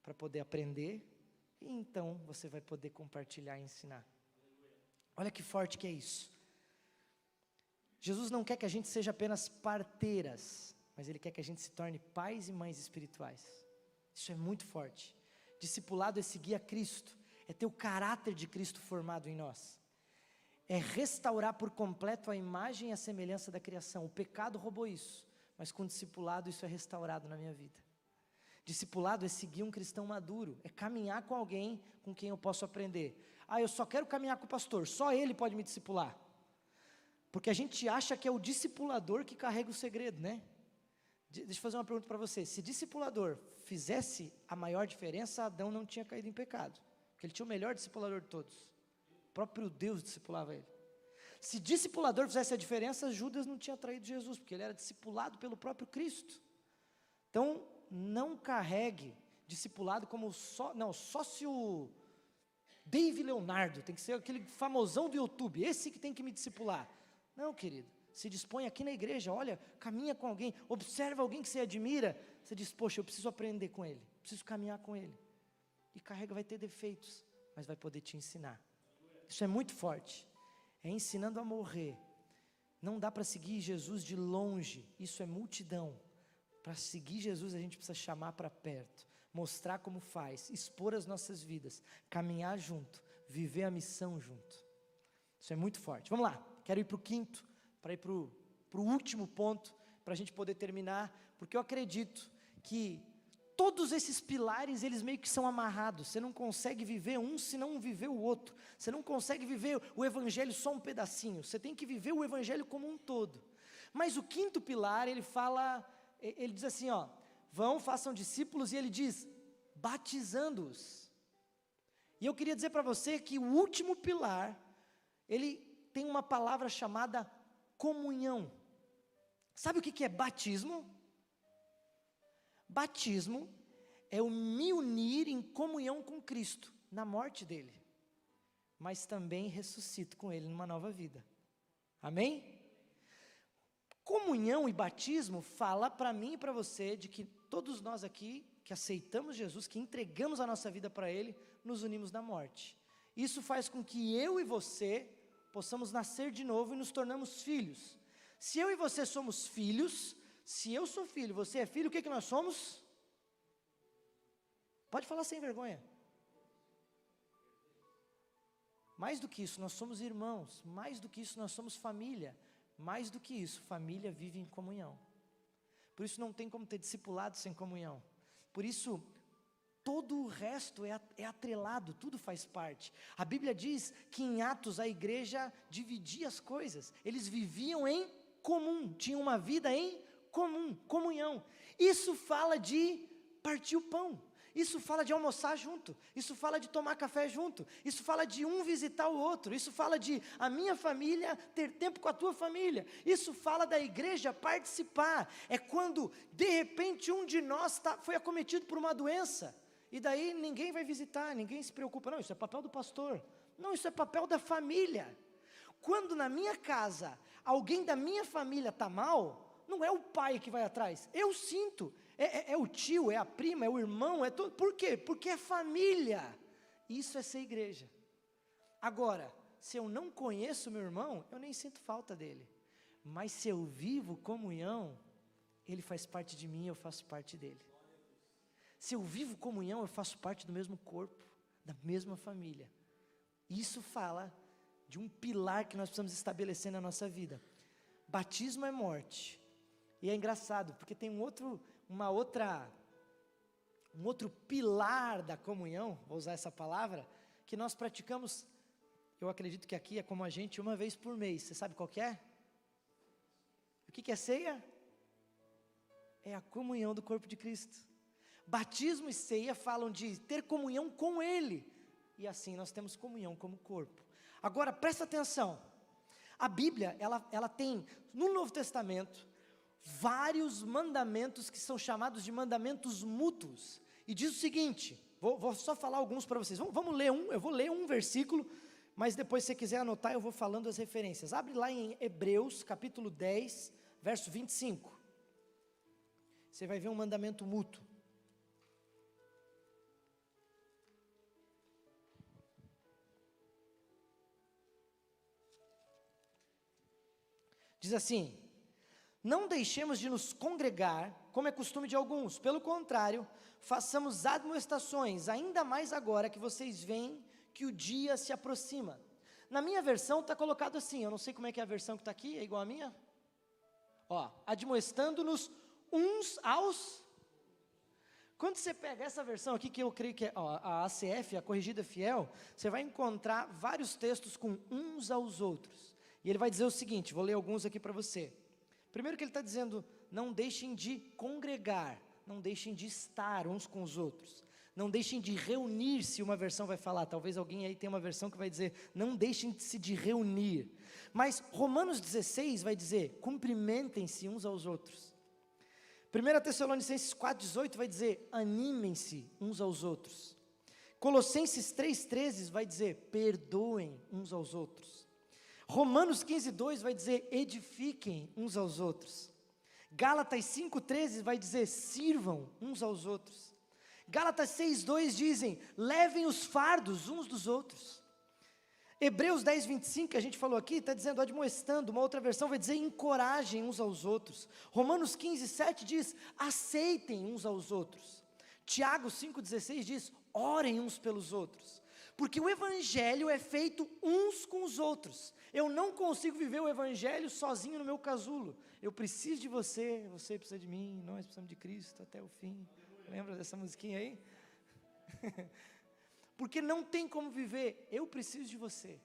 para poder aprender e então você vai poder compartilhar e ensinar. Olha que forte que é isso. Jesus não quer que a gente seja apenas parteiras, mas Ele quer que a gente se torne pais e mães espirituais. Isso é muito forte. Discipulado é seguir a Cristo, é ter o caráter de Cristo formado em nós. É restaurar por completo a imagem e a semelhança da criação. O pecado roubou isso, mas com discipulado isso é restaurado na minha vida. Discipulado é seguir um cristão maduro, é caminhar com alguém com quem eu posso aprender. Eu só quero caminhar com o pastor, só ele pode me discipular. Porque a gente acha que é o discipulador que carrega o segredo, né? Deixa eu fazer uma pergunta para você. Se discipulador fizesse a maior diferença, Adão não tinha caído em pecado. Porque ele tinha o melhor discipulador de todos. O próprio Deus discipulava ele. Se discipulador fizesse a diferença, Judas não tinha traído Jesus, porque ele era discipulado pelo próprio Cristo. Então, não carregue discipulado como só se o Dave Leonardo, tem que ser aquele famosão do YouTube, esse que tem que me discipular. Não, querido, se dispõe aqui na igreja, olha, caminha com alguém, observa alguém que você admira, você diz, poxa, eu preciso aprender com ele, preciso caminhar com ele. E carrega, vai ter defeitos, mas vai poder te ensinar. Isso é muito forte, é ensinando a morrer. Não dá para seguir Jesus de longe, isso é multidão. Para seguir Jesus a gente precisa chamar para perto, mostrar como faz, expor as nossas vidas, caminhar junto, viver a missão junto. Isso é muito forte. Vamos lá, quero ir para o quinto, para ir para o último ponto, para a gente poder terminar, porque eu acredito que todos esses pilares, eles meio que são amarrados. Você não consegue viver um se não viver o outro. Você não consegue viver o evangelho só um pedacinho, você tem que viver o evangelho como um todo. Mas o quinto pilar, ele diz assim, vão, façam discípulos, e ele diz, batizando-os. E eu queria dizer para você que o último pilar, ele tem uma palavra chamada comunhão. Sabe o que é batismo? Batismo é o me unir em comunhão com Cristo, na morte dele, mas também ressuscito com ele numa nova vida. Amém? Comunhão e batismo fala para mim e para você de que todos nós aqui que aceitamos Jesus, que entregamos a nossa vida para Ele, nos unimos na morte. Isso faz com que eu e você possamos nascer de novo e nos tornamos filhos. Se eu e você somos filhos, se eu sou filho, você é filho, o que nós somos? Pode falar sem vergonha. Mais do que isso, nós somos irmãos. Mais do que isso, nós somos família. Mais do que isso, família vive em comunhão. Por isso não tem como ter discipulado sem comunhão. Por isso, todo o resto é atrelado, tudo faz parte. A Bíblia diz que em Atos a igreja dividia as coisas. Eles viviam em comum, tinham uma vida em comum, comunhão. Isso fala de partir o pão. Isso fala de almoçar junto, isso fala de tomar café junto, isso fala de um visitar o outro, isso fala de a minha família ter tempo com a tua família, isso fala da igreja participar, é quando de repente um de nós foi acometido por uma doença, e daí ninguém vai visitar, ninguém se preocupa, não, isso é papel do pastor, não, isso é papel da família. Quando na minha casa, alguém da minha família está mal, não é o pai que vai atrás, eu sinto, é o tio, é a prima, é o irmão, é todo. Por quê? Porque é família. Isso é ser igreja. Agora, se eu não conheço meu irmão, eu nem sinto falta dele. Mas se eu vivo comunhão, ele faz parte de mim, eu faço parte dele. Se eu vivo comunhão, eu faço parte do mesmo corpo, da mesma família. Isso fala de um pilar que nós precisamos estabelecer na nossa vida. Batismo é morte. E é engraçado, porque tem um outro pilar da comunhão, vou usar essa palavra, que nós praticamos, eu acredito que aqui é como a gente, uma vez por mês. Você sabe qual que é? O que é ceia? É a comunhão do corpo de Cristo. Batismo e ceia falam de ter comunhão com Ele, e assim nós temos comunhão como corpo. Agora presta atenção, a Bíblia, ela tem no Novo Testamento vários mandamentos que são chamados de mandamentos mútuos, e diz o seguinte, vou só falar alguns para vocês, vamos ler eu vou ler um versículo, mas depois se você quiser anotar eu vou falando as referências. Abre lá em Hebreus capítulo 10, verso 25, você vai ver um mandamento mútuo. Diz assim: não deixemos de nos congregar, como é costume de alguns. Pelo contrário, façamos admoestações, ainda mais agora que vocês veem que o dia se aproxima. Na minha versão está colocado assim, eu não sei como é que é a versão que está aqui, é igual a minha? Ó, admoestando-nos uns aos... Quando você pega essa versão aqui, que eu creio que é a ACF, a Corrigida Fiel, você vai encontrar vários textos com uns aos outros. E ele vai dizer o seguinte, vou ler alguns aqui para você. Primeiro que ele está dizendo, não deixem de congregar, não deixem de estar uns com os outros. Não deixem de reunir-se, uma versão vai falar, talvez alguém aí tenha uma versão que vai dizer, não deixem-se de reunir. Mas Romanos 16 vai dizer, cumprimentem-se uns aos outros. 1 Tessalonicenses 4,18 vai dizer, animem-se uns aos outros. Colossenses 3,13 vai dizer, perdoem uns aos outros. Romanos 15,2 vai dizer, edifiquem uns aos outros. Gálatas 5,13 vai dizer, sirvam uns aos outros. Gálatas 6,2 dizem, levem os fardos uns dos outros. Hebreus 10,25, que a gente falou aqui, está dizendo admoestando, uma outra versão vai dizer encorajem uns aos outros. Romanos 15,7 diz, aceitem uns aos outros. Tiago 5,16 diz, orem uns pelos outros. Porque o evangelho é feito uns com os outros. Eu não consigo viver o evangelho sozinho no meu casulo. Eu preciso de você, você precisa de mim, nós precisamos de Cristo até o fim. Lembra dessa musiquinha aí? Porque não tem como viver, eu preciso de você,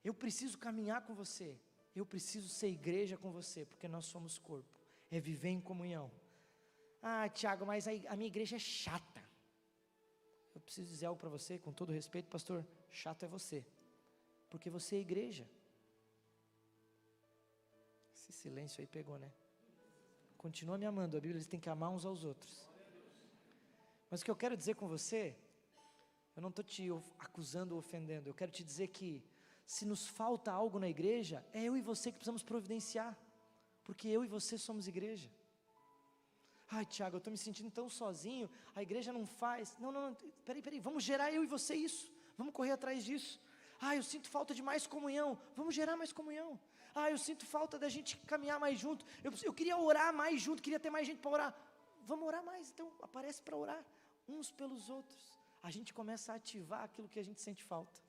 eu preciso caminhar com você, eu preciso ser igreja com você, porque nós somos corpo, é viver em comunhão. Ah, Tiago, mas a minha igreja é chata. Eu preciso dizer algo para você, com todo respeito, pastor, chato é você, porque você é igreja. Esse silêncio aí pegou, né? Continua me amando, a Bíblia diz que tem que amar uns aos outros. Mas o que eu quero dizer com você, eu não estou te acusando ou ofendendo, eu quero te dizer que, se nos falta algo na igreja, é eu e você que precisamos providenciar, porque eu e você somos igreja. Ai, Tiago, eu estou me sentindo tão sozinho, a igreja não faz. Não, peraí, vamos gerar eu e você isso, vamos correr atrás disso. Ah, eu sinto falta de mais comunhão, vamos gerar mais comunhão. Ah, eu sinto falta da gente caminhar mais junto, eu queria orar mais junto, queria ter mais gente para orar. Vamos orar mais, então aparece para orar, uns pelos outros. A gente começa a ativar aquilo que a gente sente falta.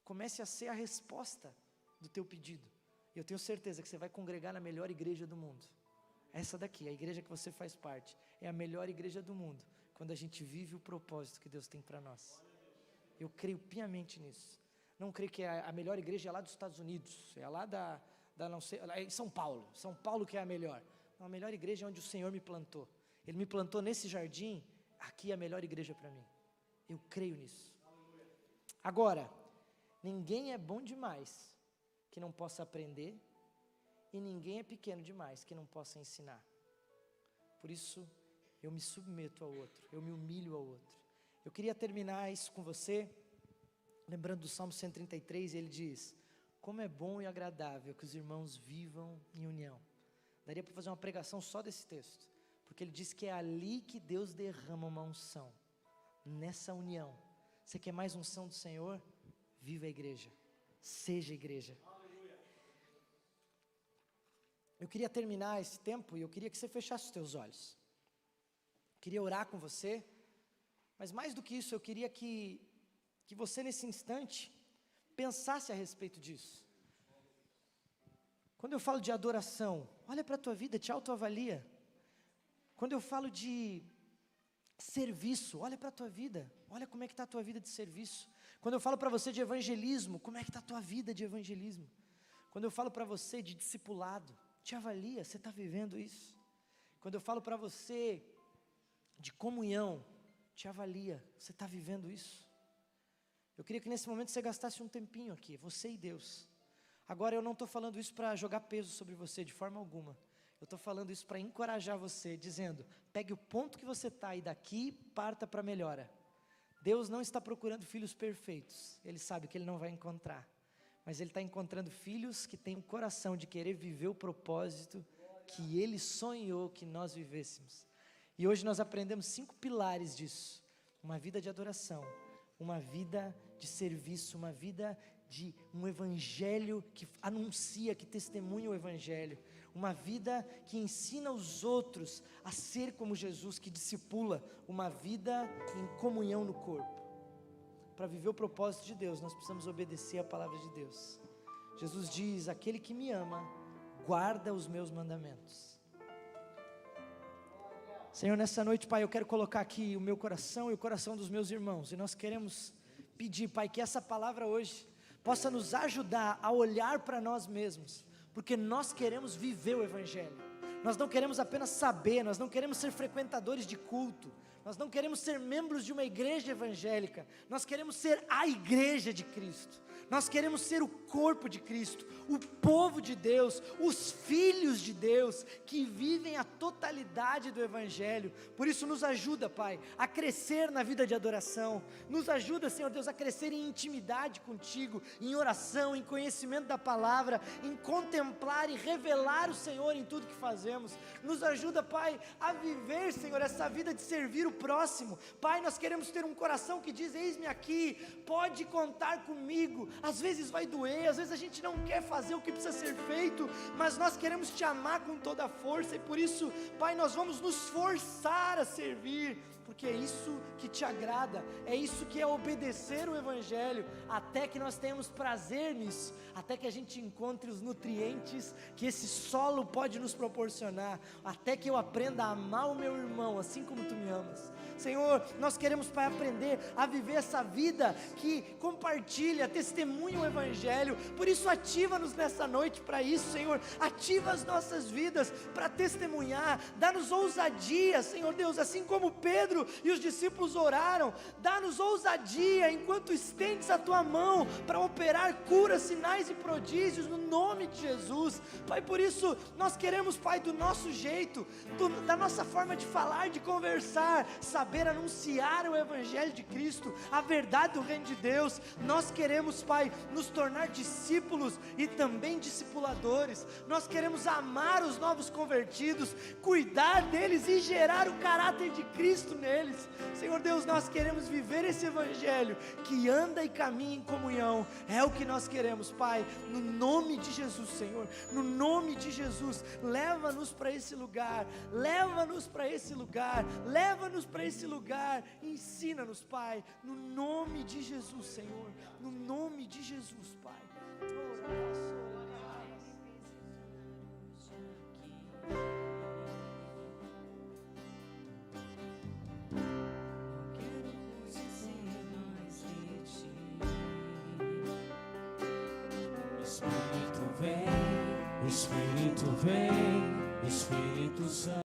Comece a ser a resposta do teu pedido. Eu tenho certeza que você vai congregar na melhor igreja do mundo. Essa daqui, a igreja que você faz parte, é a melhor igreja do mundo, quando a gente vive o propósito que Deus tem para nós. Eu creio piamente nisso. Não creio que a melhor igreja é lá dos Estados Unidos, é lá não sei, é em São Paulo que é a melhor. Não, a melhor igreja é onde o Senhor me plantou. Ele me plantou nesse jardim, aqui é a melhor igreja para mim. Eu creio nisso. Agora, ninguém é bom demais que não possa aprender, e ninguém é pequeno demais que não possa ensinar. Por isso, eu me submeto ao outro, eu me humilho ao outro. Eu queria terminar isso com você, lembrando do Salmo 133, ele diz, como é bom e agradável que os irmãos vivam em união. Daria para fazer uma pregação só desse texto, porque ele diz que é ali que Deus derrama uma unção. Nessa união, você quer mais unção do Senhor? Viva a igreja, seja a igreja. Eu queria terminar esse tempo e eu queria que você fechasse os teus olhos. Eu queria orar com você, mas mais do que isso, eu queria que você nesse instante pensasse a respeito disso. Quando eu falo de adoração, olha para a tua vida, te autoavalia. Quando eu falo de serviço, olha para a tua vida, olha como é que está a tua vida de serviço. Quando eu falo para você de evangelismo, como é que está a tua vida de evangelismo. Quando eu falo para você de discipulado, te avalia, você está vivendo isso. Quando eu falo para você de comunhão, te avalia, você está vivendo isso. Eu queria que nesse momento você gastasse um tempinho aqui, você e Deus. Agora eu não estou falando isso para jogar peso sobre você de forma alguma. Eu estou falando isso para encorajar você, dizendo, pegue o ponto que você está e daqui parta para a melhora. Deus não está procurando filhos perfeitos, Ele sabe que Ele não vai encontrar. Mas Ele está encontrando filhos que têm um coração de querer viver o propósito que Ele sonhou que nós vivêssemos. E hoje nós aprendemos 5 pilares disso. Uma vida de adoração, uma vida de serviço, uma vida de um evangelho que anuncia, que testemunha o evangelho, uma vida que ensina os outros a ser como Jesus, que discipula, uma vida em comunhão no corpo. Para viver o propósito de Deus, nós precisamos obedecer a palavra de Deus. Jesus diz: aquele que me ama, guarda os meus mandamentos. Senhor, nessa noite, Pai, eu quero colocar aqui o meu coração e o coração dos meus irmãos, e nós queremos pedir, Pai, que essa palavra hoje possa nos ajudar a olhar para nós mesmos, porque nós queremos viver o evangelho. Nós não queremos apenas saber, nós não queremos ser frequentadores de culto, nós não queremos ser membros de uma igreja evangélica, nós queremos ser a igreja de Cristo. Nós queremos ser o corpo de Cristo, o povo de Deus, os filhos de Deus, que vivem a totalidade do evangelho. Por isso nos ajuda, Pai, a crescer na vida de adoração, nos ajuda, Senhor Deus, a crescer em intimidade contigo, em oração, em conhecimento da palavra, em contemplar e revelar o Senhor em tudo que fazemos. Nos ajuda, Pai, a viver, Senhor, essa vida de servir o próximo. Pai, nós queremos ter um coração que diz: eis-me aqui, pode contar comigo. Às vezes vai doer, às vezes a gente não quer fazer o que precisa ser feito, mas nós queremos te amar com toda a força, e por isso, Pai, nós vamos nos forçar a servir, porque é isso que te agrada, é isso que é obedecer o evangelho, até que nós tenhamos prazer nisso, até que a gente encontre os nutrientes que esse solo pode nos proporcionar, até que eu aprenda a amar o meu irmão, assim como tu me amas. Senhor, nós queremos, Pai, aprender a viver essa vida que compartilha, testemunha o evangelho. Por isso ativa-nos nessa noite para isso, Senhor. Ativa as nossas vidas para testemunhar, dá-nos ousadia, Senhor Deus, assim como Pedro e os discípulos oraram, dá-nos ousadia enquanto estendes a tua mão para operar curas, sinais e prodígios no nome de Jesus. Pai, por isso nós queremos, Pai, do nosso jeito, da nossa forma de falar, de conversar, saber anunciar o evangelho de Cristo, a verdade do reino de Deus. Nós queremos, Pai, nos tornar discípulos e também discipuladores. Nós queremos amar os novos convertidos, cuidar deles e gerar o caráter de Cristo neles. Senhor Deus, nós queremos viver esse evangelho que anda e caminha em comunhão. É o que nós queremos, Pai, no nome de Jesus, Senhor, no nome de Jesus. Leva-nos para esse lugar, leva-nos para esse lugar, leva-nos para esse lugar, ensina-nos, Pai, no nome de Jesus, Senhor, no nome de Jesus, Pai. Espírito vem, Espírito vem, Espírito Santo.